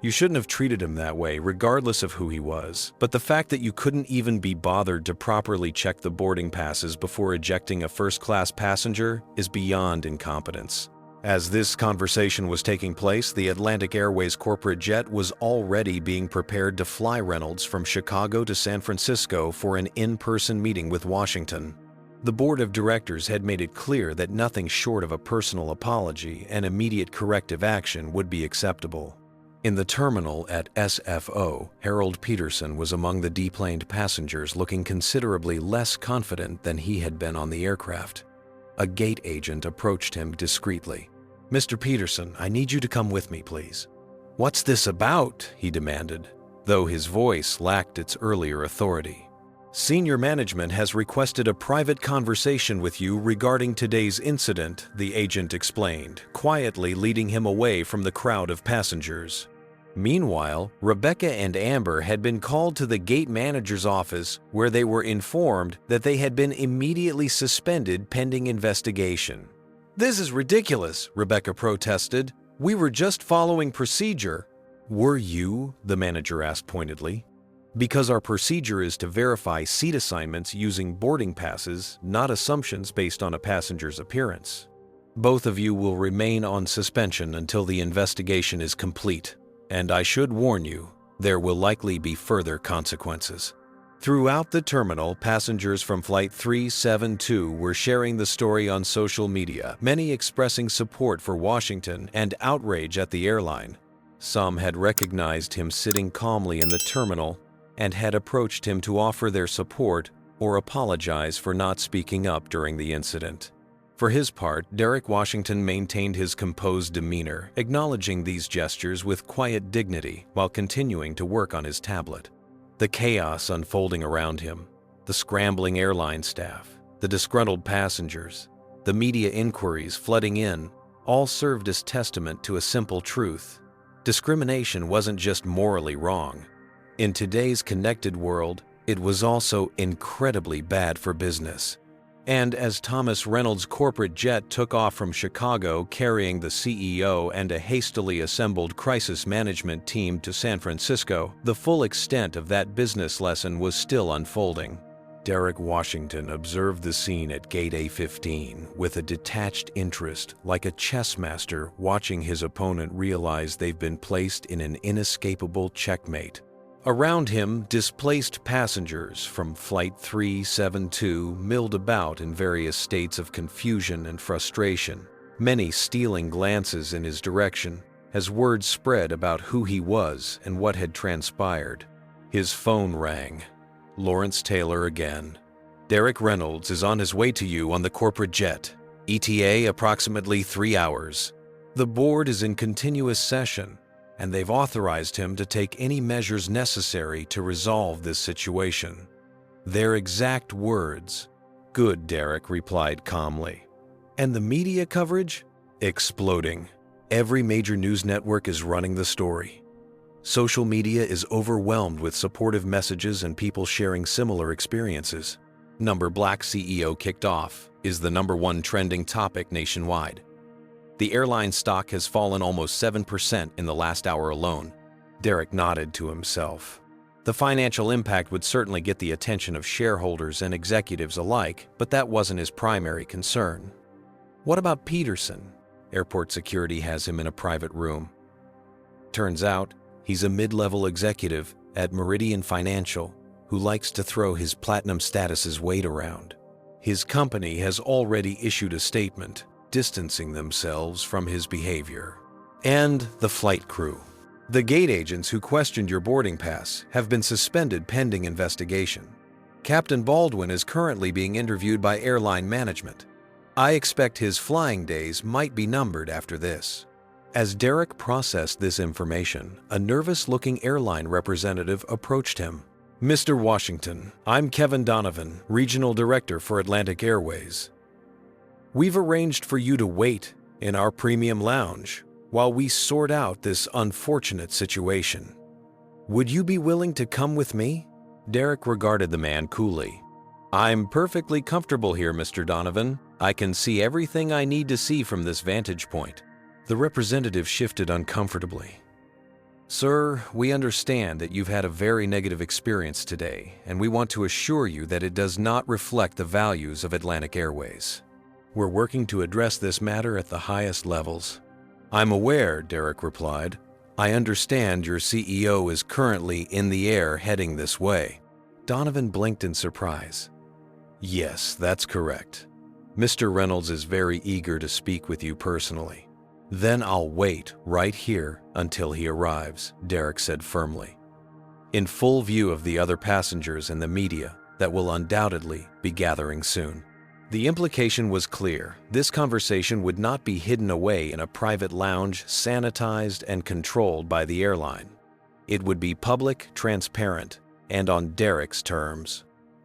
"You shouldn't have treated him that way, regardless of who he was. But the fact that you couldn't even be bothered to properly check the boarding passes before ejecting a first-class passenger is beyond incompetence." As this conversation was taking place, the Atlantic Airways corporate jet was already being prepared to fly Reynolds from Chicago to San Francisco for an in-person meeting with Washington. The board of directors had made it clear that nothing short of a personal apology and immediate corrective action would be acceptable. In the terminal at SFO, Harold Peterson was among the deplaned passengers, looking considerably less confident than he had been on the aircraft. A gate agent approached him discreetly. "Mr. Peterson, I need you to come with me, please." "What's this about?" he demanded, though his voice lacked its earlier authority. "Senior management has requested a private conversation with you regarding today's incident," the agent explained, quietly leading him away from the crowd of passengers. Meanwhile, Rebecca and Amber had been called to the gate manager's office, where they were informed that they had been immediately suspended pending investigation. "This is ridiculous," Rebecca protested. "We were just following procedure." "Were you?" the manager asked pointedly. "Because our procedure is to verify seat assignments using boarding passes, not assumptions based on a passenger's appearance." Both of you will remain on suspension until the investigation is complete, and I should warn you, there will likely be further consequences." Throughout the terminal, passengers from Flight 372 were sharing the story on social media, many expressing support for Washington and outrage at the airline. Some had recognized him sitting calmly in the terminal and had approached him to offer their support or apologize for not speaking up during the incident. For his part, Derek Washington maintained his composed demeanor, acknowledging these gestures with quiet dignity while continuing to work on his tablet. The chaos unfolding around him, the scrambling airline staff, the disgruntled passengers, the media inquiries flooding in, all served as testament to a simple truth. Discrimination wasn't just morally wrong. In today's connected world, it was also incredibly bad for business. And as Thomas Reynolds' corporate jet took off from Chicago carrying the CEO and a hastily assembled crisis management team to San Francisco, the full extent of that business lesson was still unfolding. Derek Washington observed the scene at Gate A15 with a detached interest, like a chess master watching his opponent realize they've been placed in an inescapable checkmate. Around him, displaced passengers from Flight 372 milled about in various states of confusion and frustration, many stealing glances in his direction as word spread about who he was and what had transpired. His phone rang. Lawrence Taylor again. "Derek Reynolds is on his way to you on the corporate jet. ETA approximately 3 hours. The board is in continuous session, and they've authorized him to take any measures necessary to resolve this situation." Their exact words. "Good," Derek replied calmly. "And the media coverage?" Exploding. Every major news network is running the story. Social media is overwhelmed with supportive messages and people sharing similar experiences. Black CEO kicked off is the #1 trending topic nationwide. The airline stock has fallen almost 7% in the last hour alone. Derek nodded to himself. The financial impact would certainly get the attention of shareholders and executives alike, but that wasn't his primary concern. What about Peterson? Airport security has him in a private room. Turns out, he's a mid-level executive at Meridian Financial who likes to throw his platinum status's weight around. His company has already issued a statement distancing themselves from his behavior. And the flight crew. The gate agents who questioned your boarding pass have been suspended pending investigation. Captain Baldwin is currently being interviewed by airline management. I expect his flying days might be numbered after this. As Derek processed this information, a nervous-looking airline representative approached him. "Mr. Washington, I'm Kevin Donovan, Regional Director for Atlantic Airways. We've arranged for you to wait in our premium lounge while we sort out this unfortunate situation. Would you be willing to come with me?" Derek regarded the man coolly. "I'm perfectly comfortable here, Mr. Donovan. I can see everything I need to see from this vantage point." The representative shifted uncomfortably. "Sir, we understand that you've had a very negative experience today, and we want to assure you that it does not reflect the values of Atlantic Airways. We're working to address this matter at the highest levels." "I'm aware," Derek replied. "I understand your CEO is currently in the air heading this way." Donovan blinked in surprise. "Yes, that's correct. Mr. Reynolds is very eager to speak with you personally." "Then I'll wait right here until he arrives," Derek said firmly. In full view of the other passengers and the media that will undoubtedly be gathering soon. The implication was clear. This conversation would not be hidden away in a private lounge, sanitized and controlled by the airline. It would be public, transparent, and on Derek's terms.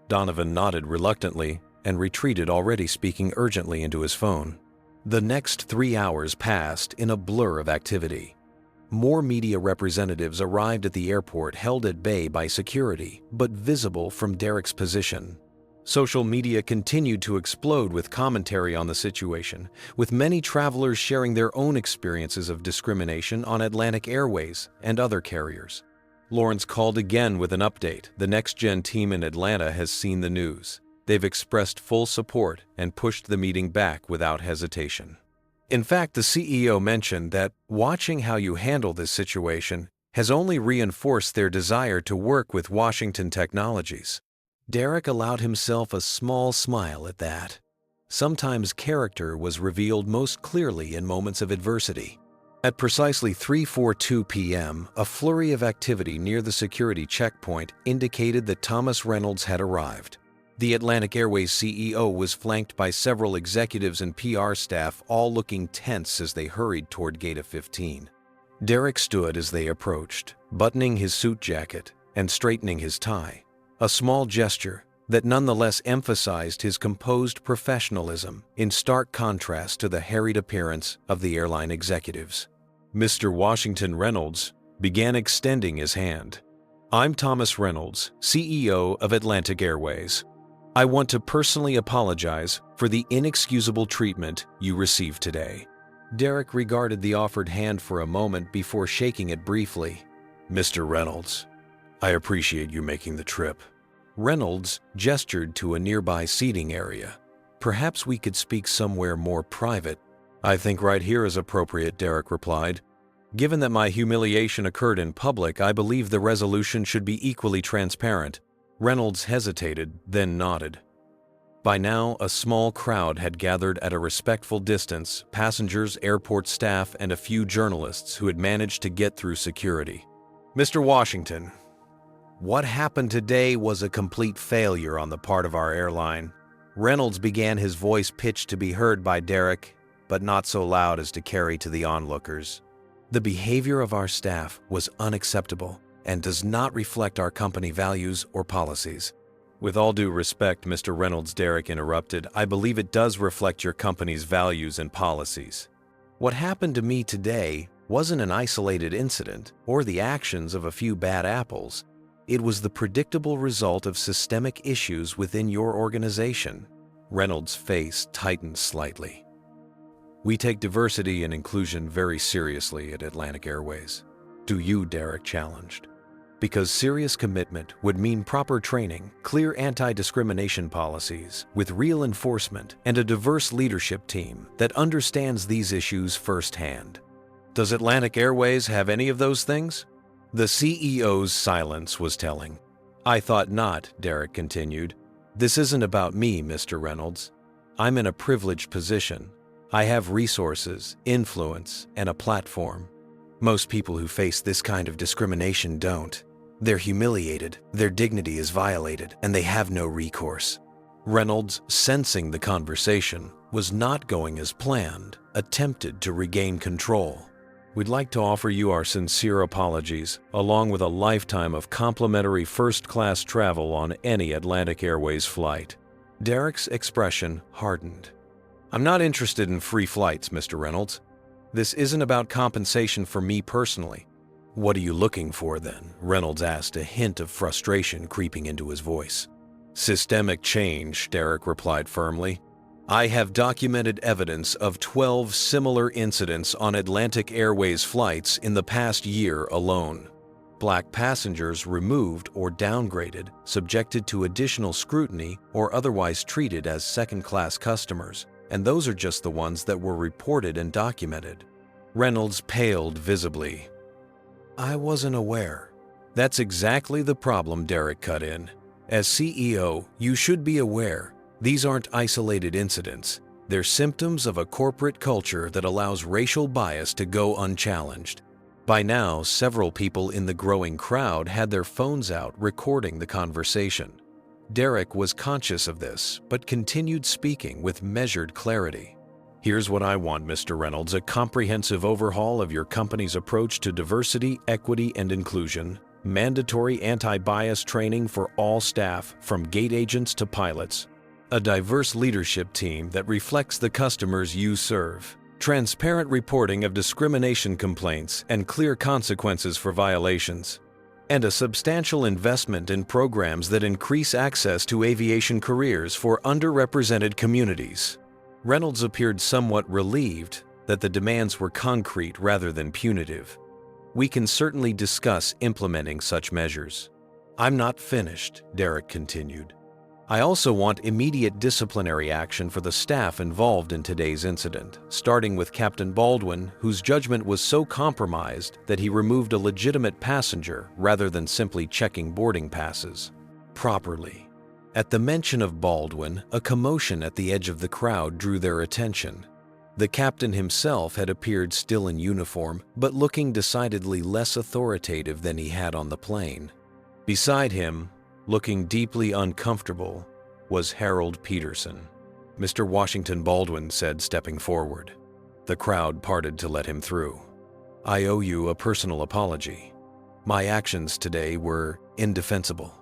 Donovan nodded reluctantly and retreated, already speaking urgently into his phone. The next 3 hours passed in a blur of activity. More media representatives arrived at the airport, held at bay by security, but visible from Derek's position. Social media continued to explode with commentary on the situation, with many travelers sharing their own experiences of discrimination on Atlantic Airways and other carriers. Lawrence called again with an update. The next-gen team in Atlanta has seen the news. They've expressed full support and pushed the meeting back without hesitation. In fact, the CEO mentioned that watching how you handle this situation has only reinforced their desire to work with Washington Technologies. Derek allowed himself a small smile at that. Sometimes character was revealed most clearly in moments of adversity. At precisely 3:42 p.m., a flurry of activity near the security checkpoint indicated that Thomas Reynolds had arrived. The Atlantic Airways CEO was flanked by several executives and PR staff, all looking tense as they hurried toward Gate 15. Derek stood as they approached, buttoning his suit jacket and straightening his tie, a small gesture that nonetheless emphasized his composed professionalism in stark contrast to the harried appearance of the airline executives. Mr. Washington Reynolds began extending his hand. "I'm Thomas Reynolds, CEO of Atlantic Airways. I want to personally apologize for the inexcusable treatment you received today." Derek regarded the offered hand for a moment before shaking it briefly. "Mr. Reynolds, I appreciate you making the trip." Reynolds gestured to a nearby seating area. "Perhaps we could speak somewhere more private." "I think right here is appropriate," Derek replied. "Given that my humiliation occurred in public, I believe the resolution should be equally transparent." Reynolds hesitated, then nodded. By now, a small crowd had gathered at a respectful distance, passengers, airport staff, and a few journalists who had managed to get through security. "Mr. Washington, what happened today was a complete failure on the part of our airline." Reynolds began, his voice pitched to be heard by Derek, but not so loud as to carry to the onlookers. "The behavior of our staff was unacceptable and does not reflect our company values or policies." "With all due respect, Mr. Reynolds," Derek interrupted, "I believe it does reflect your company's values and policies. What happened to me today wasn't an isolated incident or the actions of a few bad apples. It was the predictable result of systemic issues within your organization." Reynolds' face tightened slightly. "We take diversity and inclusion very seriously at Atlantic Airways." "Do you?" Derek challenged. "Because serious commitment would mean proper training, clear anti-discrimination policies with real enforcement, and a diverse leadership team that understands these issues firsthand." "Does Atlantic Airways have any of those things?" The CEO's silence was telling. "I thought not," Derek continued. "This isn't about me, Mr. Reynolds. I'm in a privileged position. I have resources, influence, and a platform. Most people who face this kind of discrimination don't. They're humiliated, their dignity is violated, and they have no recourse." Reynolds, sensing the conversation was not going as planned, attempted to regain control. "We'd like to offer you our sincere apologies, along with a lifetime of complimentary first-class travel on any Atlantic Airways flight." Derek's expression hardened. "I'm not interested in free flights, Mr. Reynolds. This isn't about compensation for me personally." "What are you looking for, then?" Reynolds asked, a hint of frustration creeping into his voice. "Systemic change," Derek replied firmly. "I have documented evidence of 12 similar incidents on Atlantic Airways flights in the past year alone. Black passengers removed or downgraded, subjected to additional scrutiny, or otherwise treated as second-class customers, and those are just the ones that were reported and documented." Reynolds paled visibly. "I wasn't aware." "That's exactly the problem," Derek cut in. "As CEO, you should be aware. These aren't isolated incidents. They're symptoms of a corporate culture that allows racial bias to go unchallenged." By now, several people in the growing crowd had their phones out recording the conversation. Derek was conscious of this, but continued speaking with measured clarity. "Here's what I want, Mr. Reynolds, a comprehensive overhaul of your company's approach to diversity, equity, and inclusion, mandatory anti-bias training for all staff, from gate agents to pilots, a diverse leadership team that reflects the customers you serve, transparent reporting of discrimination complaints and clear consequences for violations, and a substantial investment in programs that increase access to aviation careers for underrepresented communities." Reynolds appeared somewhat relieved that the demands were concrete rather than punitive. "We can certainly discuss implementing such measures." "I'm not finished," Derek continued. I also want immediate disciplinary action for the staff involved in today's incident, starting with Captain Baldwin, whose judgment was so compromised that he removed a legitimate passenger rather than simply checking boarding passes properly. At the mention of Baldwin, a commotion at the edge of the crowd drew their attention. The captain himself had appeared still in uniform, but looking decidedly less authoritative than he had on the plane. Beside him, looking deeply uncomfortable, was Harold Peterson. "Mr. Washington Baldwin," said, stepping forward. The crowd parted to let him through. "I owe you a personal apology. My actions today were indefensible.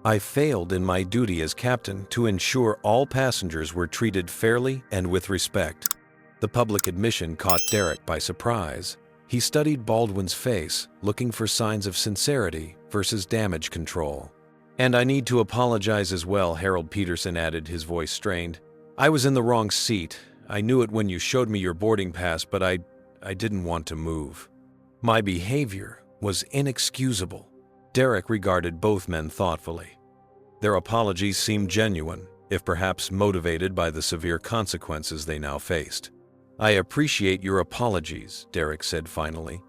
I failed in my duty as captain to ensure all passengers were treated fairly and with respect." The public admission caught Derek by surprise. He studied Baldwin's face, looking for signs of sincerity versus damage control. "And I need to apologize as well," Harold Peterson added, his voice strained. "I was in the wrong seat. I knew it when you showed me your boarding pass, but I didn't want to move. My behavior was inexcusable." Derek regarded both men thoughtfully. Their apologies seemed genuine, if perhaps motivated by the severe consequences they now faced. "I appreciate your apologies," Derek said finally.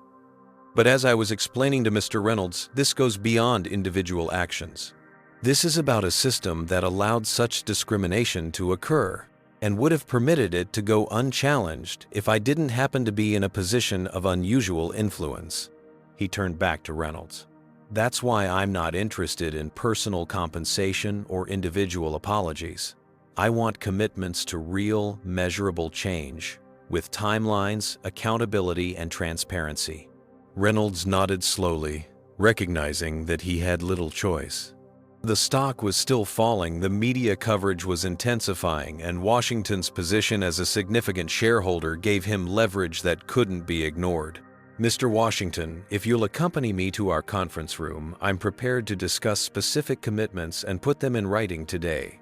"But as I was explaining to Mr. Reynolds, this goes beyond individual actions. This is about a system that allowed such discrimination to occur and would have permitted it to go unchallenged if I didn't happen to be in a position of unusual influence." He turned back to Reynolds. "That's why I'm not interested in personal compensation or individual apologies. I want commitments to real, measurable change, with timelines, accountability, and transparency." Reynolds nodded slowly, recognizing that he had little choice. The stock was still falling, the media coverage was intensifying, and Washington's position as a significant shareholder gave him leverage that couldn't be ignored. "Mr. Washington, if you'll accompany me to our conference room, I'm prepared to discuss specific commitments and put them in writing today."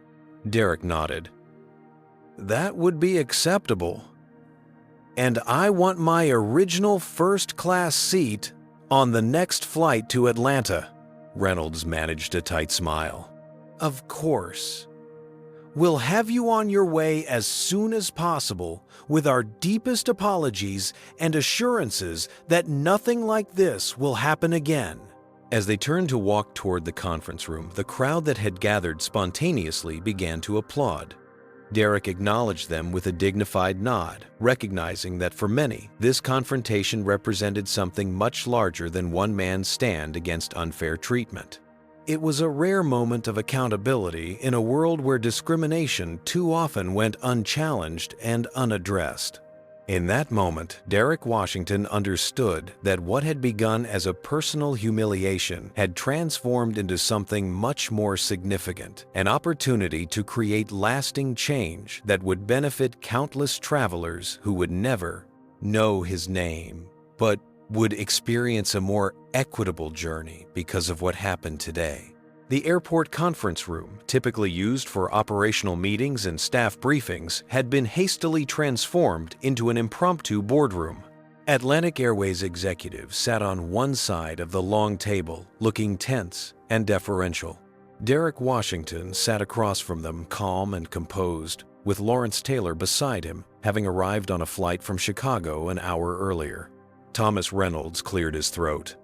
Derek nodded. "That would be acceptable. And I want my original first-class seat on the next flight to Atlanta." Reynolds managed a tight smile. "Of course. We'll have you on your way as soon as possible, with our deepest apologies and assurances that nothing like this will happen again." As they turned to walk toward the conference room, the crowd that had gathered spontaneously began to applaud. Derek acknowledged them with a dignified nod, recognizing that for many, this confrontation represented something much larger than one man's stand against unfair treatment. It was a rare moment of accountability in a world where discrimination too often went unchallenged and unaddressed. In that moment, Derek Washington understood that what had begun as a personal humiliation had transformed into something much more significant, an opportunity to create lasting change that would benefit countless travelers who would never know his name, but would experience a more equitable journey because of what happened today. The airport conference room, typically used for operational meetings and staff briefings, had been hastily transformed into an impromptu boardroom. Atlantic Airways executives sat on one side of the long table, looking tense and deferential. Derek Washington sat across from them, calm and composed, with Lawrence Taylor beside him, having arrived on a flight from Chicago an hour earlier. Thomas Reynolds cleared his throat.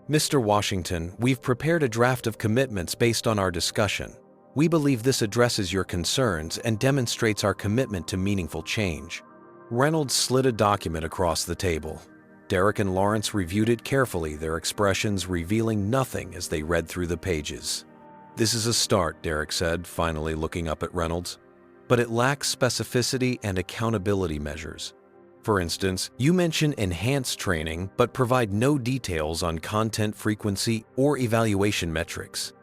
"Mr. Washington, we've prepared a draft of commitments based on our discussion. We believe this addresses your concerns and demonstrates our commitment to meaningful change." Reynolds slid a document across the table. Derek and Lawrence reviewed it carefully, their expressions revealing nothing as they read through the pages. "This is a start," Derek said, finally looking up at Reynolds. "But it lacks specificity and accountability measures. For instance, you mention enhanced training but provide no details on content frequency or evaluation metrics.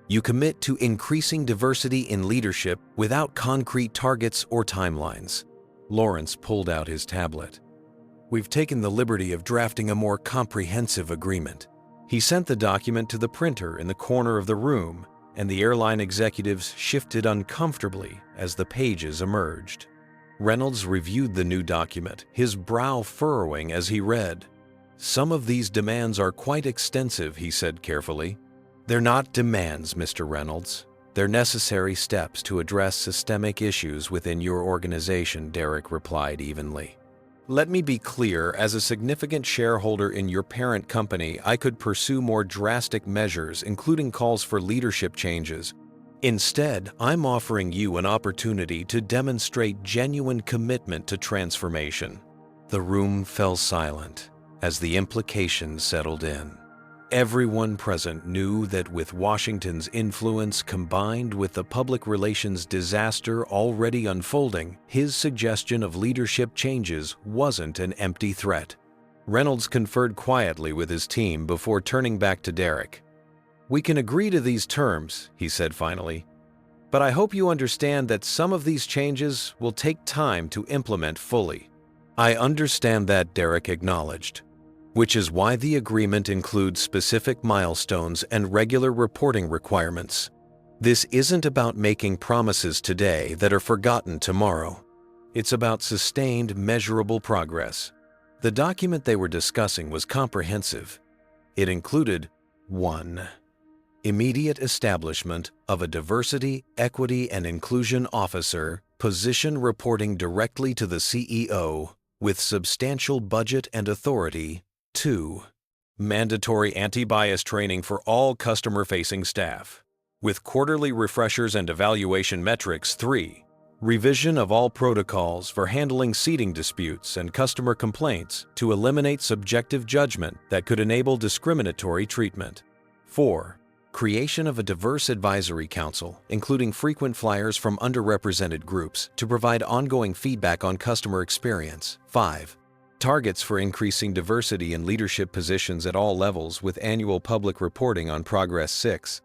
You commit to increasing diversity in leadership without concrete targets or timelines." Lawrence pulled out his tablet. "We've taken the liberty of drafting a more comprehensive agreement." He sent the document to the printer in the corner of the room, and the airline executives shifted uncomfortably as the pages emerged. Reynolds reviewed the new document, his brow furrowing as he read. "Some of these demands are quite extensive," he said carefully. "They're not demands, Mr. Reynolds. They're necessary steps to address systemic issues within your organization, Derek replied evenly. Let me be clear, as a significant shareholder in your parent company, I could pursue more drastic measures, including calls for leadership changes. Instead, I'm offering you an opportunity to demonstrate genuine commitment to transformation. The room fell silent as the implications settled in. Everyone present knew that with Washington's influence combined with the public relations disaster already unfolding, his suggestion of leadership changes wasn't an empty threat. Reynolds conferred quietly with his team before turning back to Derek. "We can agree to these terms," he said finally, "but I hope you understand that some of these changes will take time to implement fully." "I understand that," Derek acknowledged, "which is why the agreement includes specific milestones and regular reporting requirements. This isn't about making promises today that are forgotten tomorrow. It's about sustained, measurable progress." The document they were discussing was comprehensive. It included 1. Immediate establishment of a diversity, equity, and inclusion officer, position reporting directly to the CEO, with substantial budget and authority. 2. Mandatory anti-bias training for all customer-facing staff, with quarterly refreshers and evaluation metrics. 3. Revision of all protocols for handling seating disputes and customer complaints to eliminate subjective judgment that could enable discriminatory treatment. 4. Creation of a diverse advisory council, including frequent flyers from underrepresented groups to provide ongoing feedback on customer experience. 5. Targets for increasing diversity in leadership positions at all levels with annual public reporting on progress. 6.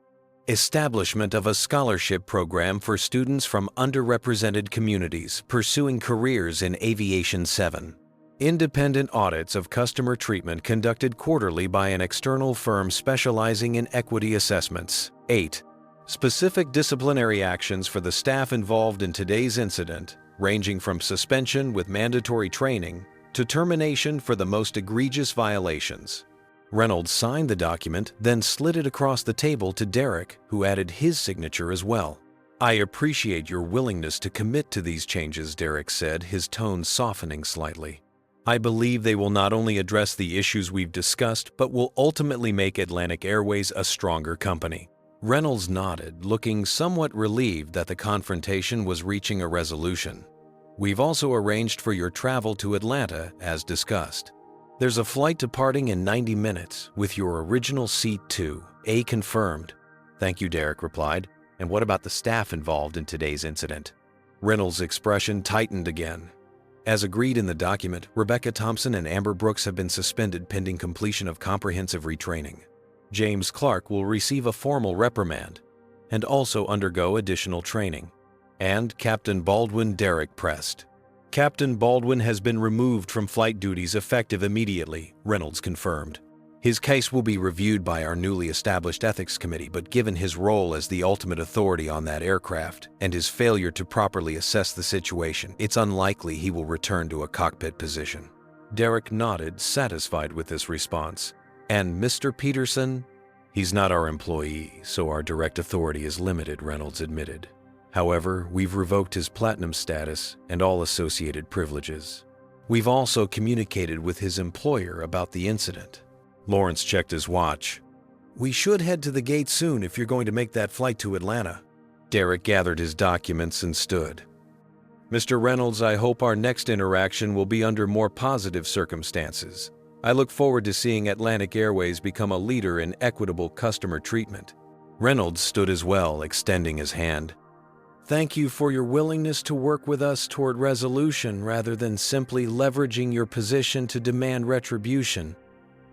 Establishment of a scholarship program for students from underrepresented communities pursuing careers in aviation. 7. Independent audits of customer treatment conducted quarterly by an external firm specializing in equity assessments. 8. Specific disciplinary actions for the staff involved in today's incident, ranging from suspension with mandatory training to termination for the most egregious violations. Reynolds signed the document, then slid it across the table to Derek, who added his signature as well. "I appreciate your willingness to commit to these changes," Derek said, his tone softening slightly. "I believe they will not only address the issues we've discussed, but will ultimately make Atlantic Airways a stronger company." Reynolds nodded, looking somewhat relieved that the confrontation was reaching a resolution. "We've also arranged for your travel to Atlanta, as discussed. There's a flight departing in 90 minutes, with your original seat too. A confirmed." "Thank you," Derek replied. "And what about the staff involved in today's incident?" Reynolds' expression tightened again. As agreed in the document, Rebecca Thompson and Amber Brooks have been suspended pending completion of comprehensive retraining. James Clark will receive a formal reprimand and also undergo additional training. And Captain Baldwin, Derek pressed. "Captain Baldwin has been removed from flight duties effective immediately," Reynolds confirmed. "His case will be reviewed by our newly established ethics committee, but given his role as the ultimate authority on that aircraft and his failure to properly assess the situation, it's unlikely he will return to a cockpit position." Derek nodded, satisfied with this response. "And Mr. Peterson?" "He's not our employee, so our direct authority is limited," Reynolds admitted. "However, we've revoked his platinum status and all associated privileges. We've also communicated with his employer about the incident." Lawrence checked his watch. "We should head to the gate soon if you're going to make that flight to Atlanta." Derek gathered his documents and stood. "Mr. Reynolds, I hope our next interaction will be under more positive circumstances. I look forward to seeing Atlantic Airways become a leader in equitable customer treatment." Reynolds stood as well, extending his hand. "Thank you for your willingness to work with us toward resolution rather than simply leveraging your position to demand retribution.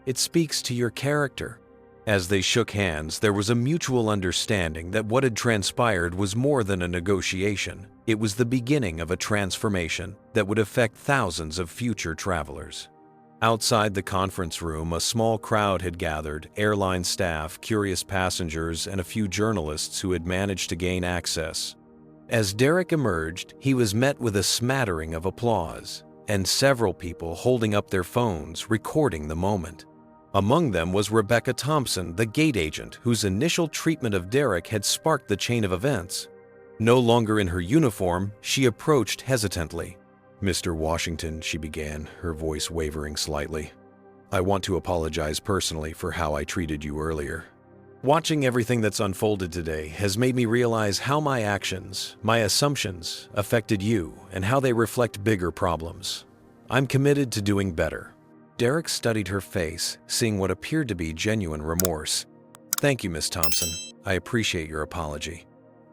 It speaks to your character." As they shook hands, there was a mutual understanding that what had transpired was more than a negotiation. It was the beginning of a transformation that would affect thousands of future travelers. Outside the conference room, a small crowd had gathered, airline staff, curious passengers, and a few journalists who had managed to gain access. As Derek emerged, he was met with a smattering of applause, and several people holding up their phones, recording the moment. Among them was Rebecca Thompson, the gate agent, whose initial treatment of Derek had sparked the chain of events. No longer in her uniform, she approached hesitantly. "Mr. Washington," she began, her voice wavering slightly. "I want to apologize personally for how I treated you earlier. Watching everything that's unfolded today has made me realize how my actions, my assumptions, affected you and how they reflect bigger problems. I'm committed to doing better." Derek studied her face, seeing what appeared to be genuine remorse. "Thank you, Miss Thompson. I appreciate your apology.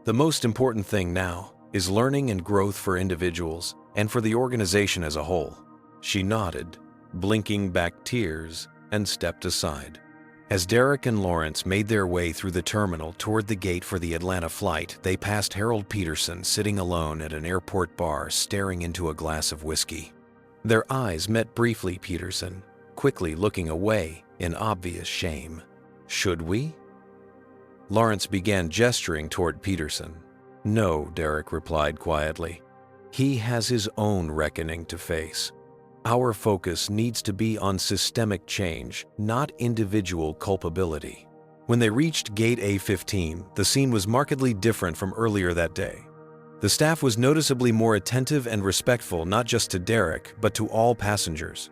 The most important thing now is learning and growth for individuals and for the organization as a whole." She nodded, blinking back tears, and stepped aside. As Derek and Lawrence made their way through the terminal toward the gate for the Atlanta flight, they passed Harold Peterson sitting alone at an airport bar staring into a glass of whiskey. Their eyes met briefly. Peterson, quickly looking away in obvious shame. "Should we?" Lawrence began gesturing toward Peterson. "No," Derek replied quietly. "He has his own reckoning to face. Our focus needs to be on systemic change, not individual culpability." When they reached Gate A15, the scene was markedly different from earlier that day. The staff was noticeably more attentive and respectful, not just to Derek, but to all passengers.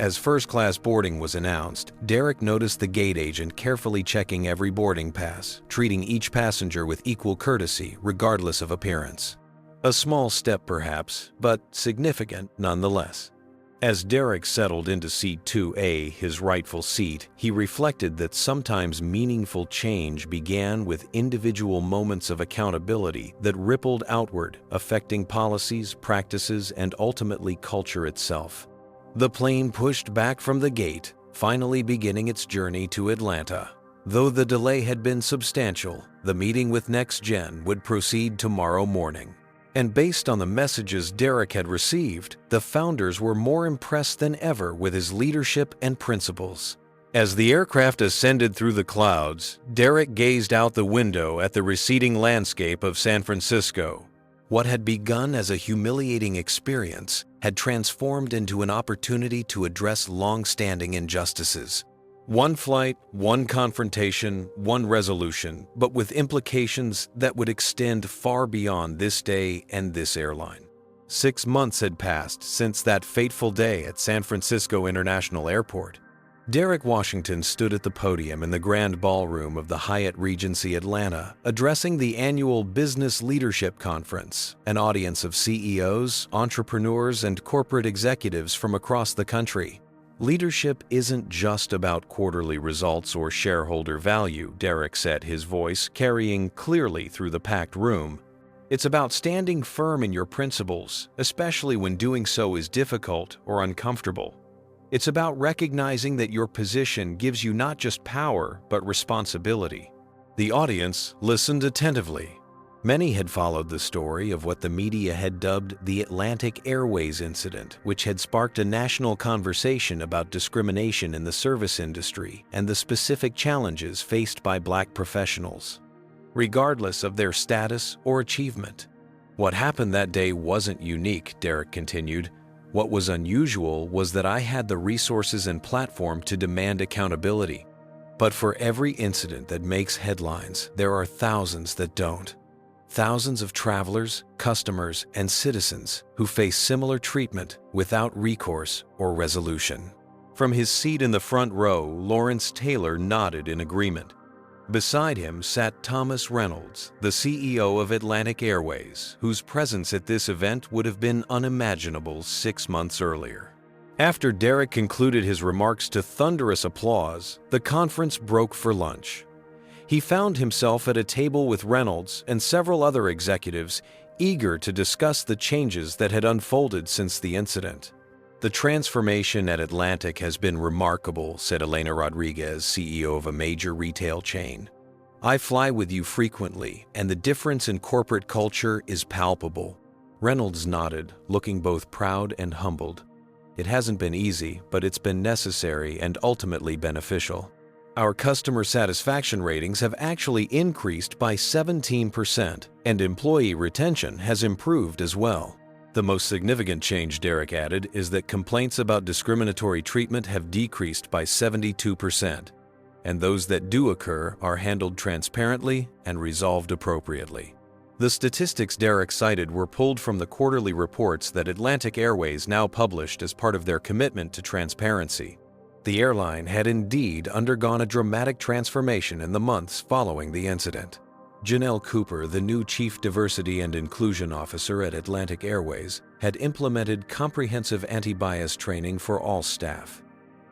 As first-class boarding was announced, Derek noticed the gate agent carefully checking every boarding pass, treating each passenger with equal courtesy, regardless of appearance. A small step perhaps, but significant nonetheless. As Derek settled into Seat 2A, his rightful seat, he reflected that sometimes meaningful change began with individual moments of accountability that rippled outward, affecting policies, practices, and ultimately culture itself. The plane pushed back from the gate, finally beginning its journey to Atlanta. Though the delay had been substantial, the meeting with NextGen would proceed tomorrow morning. And based on the messages Derek had received, the founders were more impressed than ever with his leadership and principles. As the aircraft ascended through the clouds, Derek gazed out the window at the receding landscape of San Francisco. What had begun as a humiliating experience had transformed into an opportunity to address long-standing injustices. One flight, one confrontation, one resolution, but with implications that would extend far beyond this day and this airline. 6 months had passed since that fateful day at San Francisco International Airport. Derek Washington stood at the podium in the grand ballroom of the Hyatt Regency Atlanta, addressing the annual Business Leadership Conference, an audience of CEOs, entrepreneurs, and corporate executives from across the country. "Leadership isn't just about quarterly results or shareholder value," Derek said, his voice carrying clearly through the packed room. "It's about standing firm in your principles, especially when doing so is difficult or uncomfortable. It's about recognizing that your position gives you not just power, but responsibility." The audience listened attentively. Many had followed the story of what the media had dubbed the Atlantic Airways incident, which had sparked a national conversation about discrimination in the service industry and the specific challenges faced by Black professionals, regardless of their status or achievement. "What happened that day wasn't unique," Derek continued. "What was unusual was that I had the resources and platform to demand accountability. But for every incident that makes headlines, there are thousands that don't. Thousands of travelers, customers, and citizens who face similar treatment without recourse or resolution." From his seat in the front row, Lawrence Taylor nodded in agreement. Beside him sat Thomas Reynolds, the CEO of Atlantic Airways, whose presence at this event would have been unimaginable 6 months earlier. After Derek concluded his remarks to thunderous applause, the conference broke for lunch. He found himself at a table with Reynolds and several other executives, eager to discuss the changes that had unfolded since the incident. "The transformation at Atlantic has been remarkable," said Elena Rodriguez, CEO of a major retail chain. "I fly with you frequently, and the difference in corporate culture is palpable." Reynolds nodded, looking both proud and humbled. "It hasn't been easy, but it's been necessary and ultimately beneficial. Our customer satisfaction ratings have actually increased by 17%, and employee retention has improved as well." The most significant change, Derek added, is that complaints about discriminatory treatment have decreased by 72%, and those that do occur are handled transparently and resolved appropriately. The statistics Derek cited were pulled from the quarterly reports that Atlantic Airways now published as part of their commitment to transparency. The airline had indeed undergone a dramatic transformation in the months following the incident. Janelle Cooper, the new Chief Diversity and Inclusion Officer at Atlantic Airways, had implemented comprehensive anti-bias training for all staff.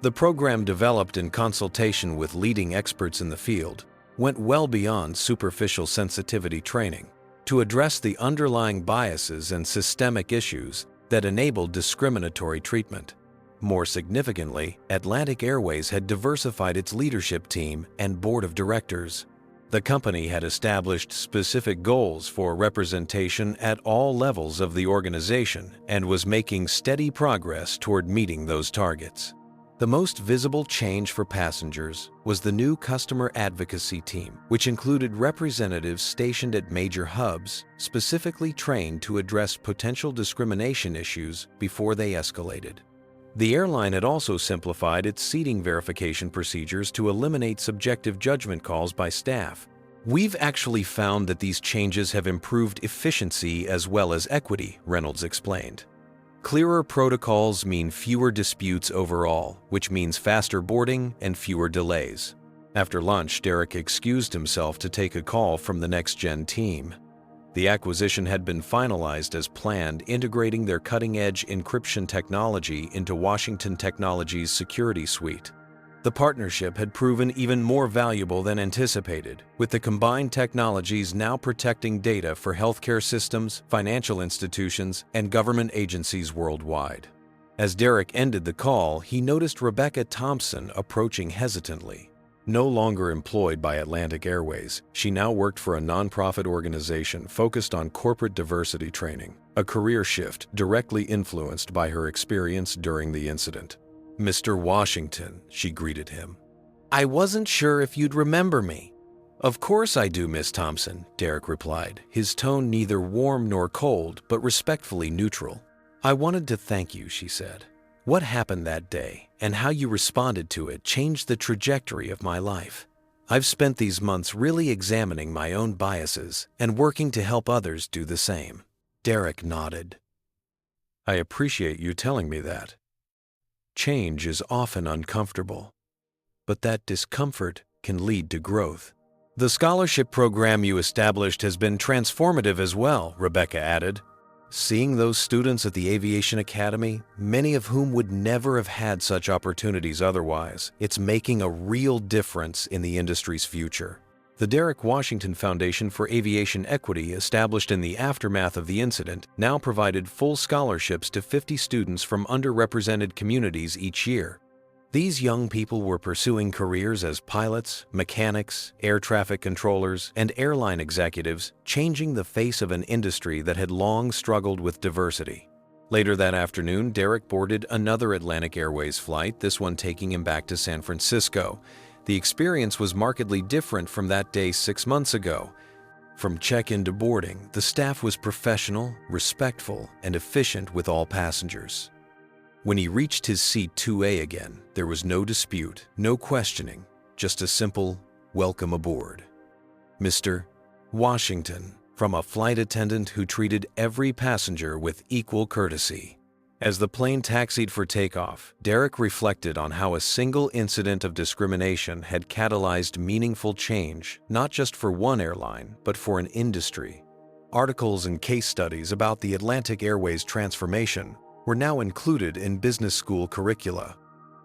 The program, developed in consultation with leading experts in the field, went well beyond superficial sensitivity training to address the underlying biases and systemic issues that enabled discriminatory treatment. More significantly, Atlantic Airways had diversified its leadership team and board of directors. The company had established specific goals for representation at all levels of the organization and was making steady progress toward meeting those targets. The most visible change for passengers was the new customer advocacy team, which included representatives stationed at major hubs, specifically trained to address potential discrimination issues before they escalated. The airline had also simplified its seating verification procedures to eliminate subjective judgment calls by staff. "We've actually found that these changes have improved efficiency as well as equity," Reynolds explained. "Clearer protocols mean fewer disputes overall, which means faster boarding and fewer delays." After lunch, Derek excused himself to take a call from the next-gen team. The acquisition had been finalized as planned, integrating their cutting-edge encryption technology into Washington Technology's security suite. The partnership had proven even more valuable than anticipated, with the combined technologies now protecting data for healthcare systems, financial institutions, and government agencies worldwide. As Derek ended the call, he noticed Rebecca Thompson approaching hesitantly. No longer employed by Atlantic Airways, she now worked for a nonprofit organization focused on corporate diversity training, a career shift directly influenced by her experience during the incident. "Mr. Washington," she greeted him. "I wasn't sure if you'd remember me." "Of course I do, Miss Thompson," Derek replied, his tone neither warm nor cold, but respectfully neutral. "I wanted to thank you," she said. "What happened that day and how you responded to it changed the trajectory of my life. I've spent these months really examining my own biases and working to help others do the same." Derek nodded. "I appreciate you telling me that. Change is often uncomfortable, but that discomfort can lead to growth." "The scholarship program you established has been transformative as well," Rebecca added. "Seeing those students at the Aviation Academy, many of whom would never have had such opportunities otherwise, it's making a real difference in the industry's future." The Derek Washington Foundation for Aviation Equity, established in the aftermath of the incident, now provided full scholarships to 50 students from underrepresented communities each year. These young people were pursuing careers as pilots, mechanics, air traffic controllers, and airline executives, changing the face of an industry that had long struggled with diversity. Later that afternoon, Derek boarded another Atlantic Airways flight, this one taking him back to San Francisco. The experience was markedly different from that day 6 months ago. From check-in to boarding, the staff was professional, respectful, and efficient with all passengers. When he reached his seat 2A again, there was no dispute, no questioning, just a simple "Welcome aboard, Mr. Washington," from a flight attendant who treated every passenger with equal courtesy. As the plane taxied for takeoff, Derek reflected on how a single incident of discrimination had catalyzed meaningful change, not just for one airline, but for an industry. Articles and case studies about the Atlantic Airways transformation were now included in business school curricula.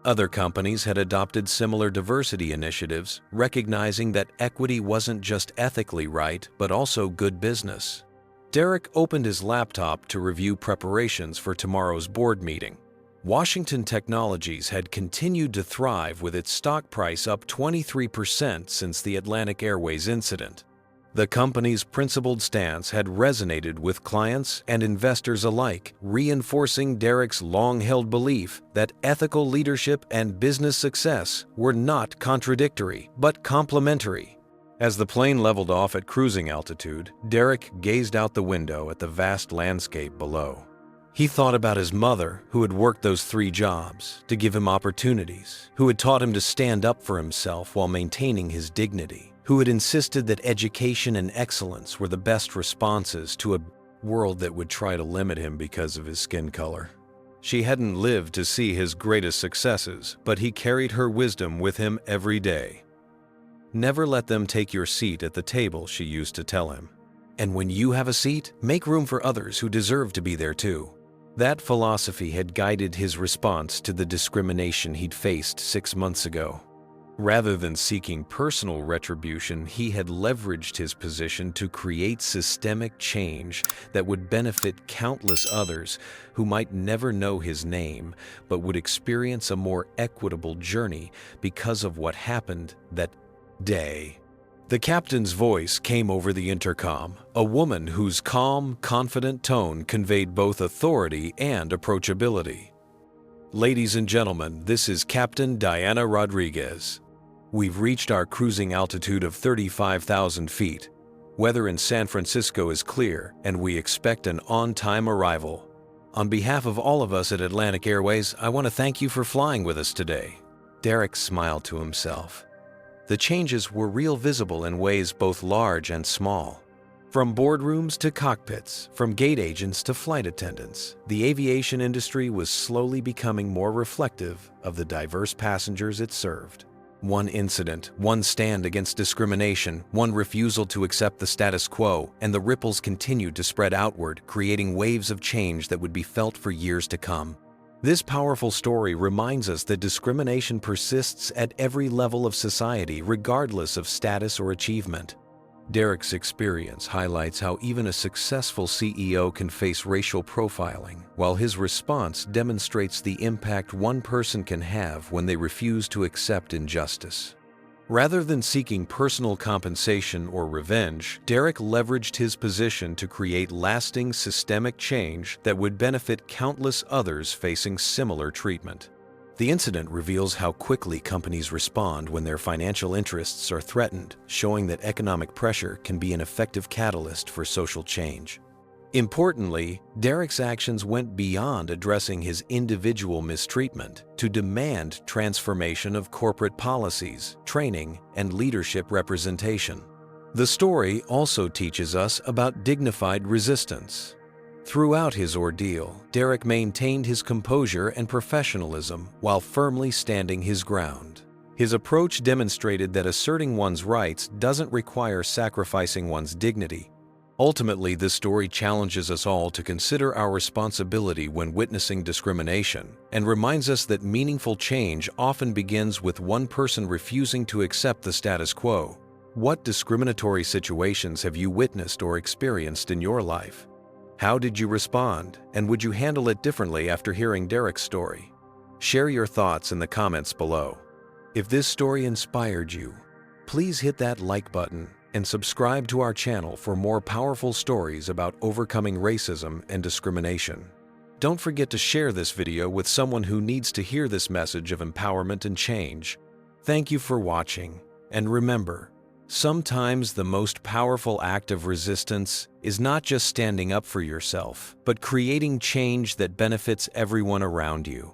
Other companies had adopted similar diversity initiatives, recognizing that equity wasn't just ethically right, but also good business. Derek opened his laptop to review preparations for tomorrow's board meeting. Washington Technologies had continued to thrive, with its stock price up 23% since the Atlantic Airways incident. The company's principled stance had resonated with clients and investors alike, reinforcing Derek's long-held belief that ethical leadership and business success were not contradictory, but complementary. As the plane leveled off at cruising altitude, Derek gazed out the window at the vast landscape below. He thought about his mother, who had worked those 3 jobs to give him opportunities, who had taught him to stand up for himself while maintaining his dignity, who had insisted that education and excellence were the best responses to a world that would try to limit him because of his skin color. She hadn't lived to see his greatest successes, but he carried her wisdom with him every day. "Never let them take your seat at the table," she used to tell him. "And when you have a seat, make room for others who deserve to be there too." That philosophy had guided his response to the discrimination he'd faced 6 months ago. Rather than seeking personal retribution, he had leveraged his position to create systemic change that would benefit countless others who might never know his name, but would experience a more equitable journey because of what happened that day. The captain's voice came over the intercom, a woman whose calm, confident tone conveyed both authority and approachability. "Ladies and gentlemen, this is Captain Diana Rodriguez. We've reached our cruising altitude of 35,000 feet. Weather in San Francisco is clear, and we expect an on-time arrival. On behalf of all of us at Atlantic Airways, I want to thank you for flying with us today." Derek smiled to himself. The changes were real visible in ways both large and small. From boardrooms to cockpits, from gate agents to flight attendants, the aviation industry was slowly becoming more reflective of the diverse passengers it served. One incident, one stand against discrimination, one refusal to accept the status quo, and the ripples continued to spread outward, creating waves of change that would be felt for years to come. This powerful story reminds us that discrimination persists at every level of society, regardless of status or achievement. Derek's experience highlights how even a successful CEO can face racial profiling, while his response demonstrates the impact one person can have when they refuse to accept injustice. Rather than seeking personal compensation or revenge, Derek leveraged his position to create lasting systemic change that would benefit countless others facing similar treatment. The incident reveals how quickly companies respond when their financial interests are threatened, showing that economic pressure can be an effective catalyst for social change. Importantly, Derek's actions went beyond addressing his individual mistreatment to demand transformation of corporate policies, training, and leadership representation. The story also teaches us about dignified resistance. Throughout his ordeal, Derek maintained his composure and professionalism while firmly standing his ground. His approach demonstrated that asserting one's rights doesn't require sacrificing one's dignity. Ultimately, this story challenges us all to consider our responsibility when witnessing discrimination and reminds us that meaningful change often begins with one person refusing to accept the status quo. What discriminatory situations have you witnessed or experienced in your life? How did you respond, and would you handle it differently after hearing Derek's story? Share your thoughts in the comments below. If this story inspired you, please hit that like button and subscribe to our channel for more powerful stories about overcoming racism and discrimination. Don't forget to share this video with someone who needs to hear this message of empowerment and change. Thank you for watching, and remember, sometimes the most powerful act of resistance is not just standing up for yourself, but creating change that benefits everyone around you.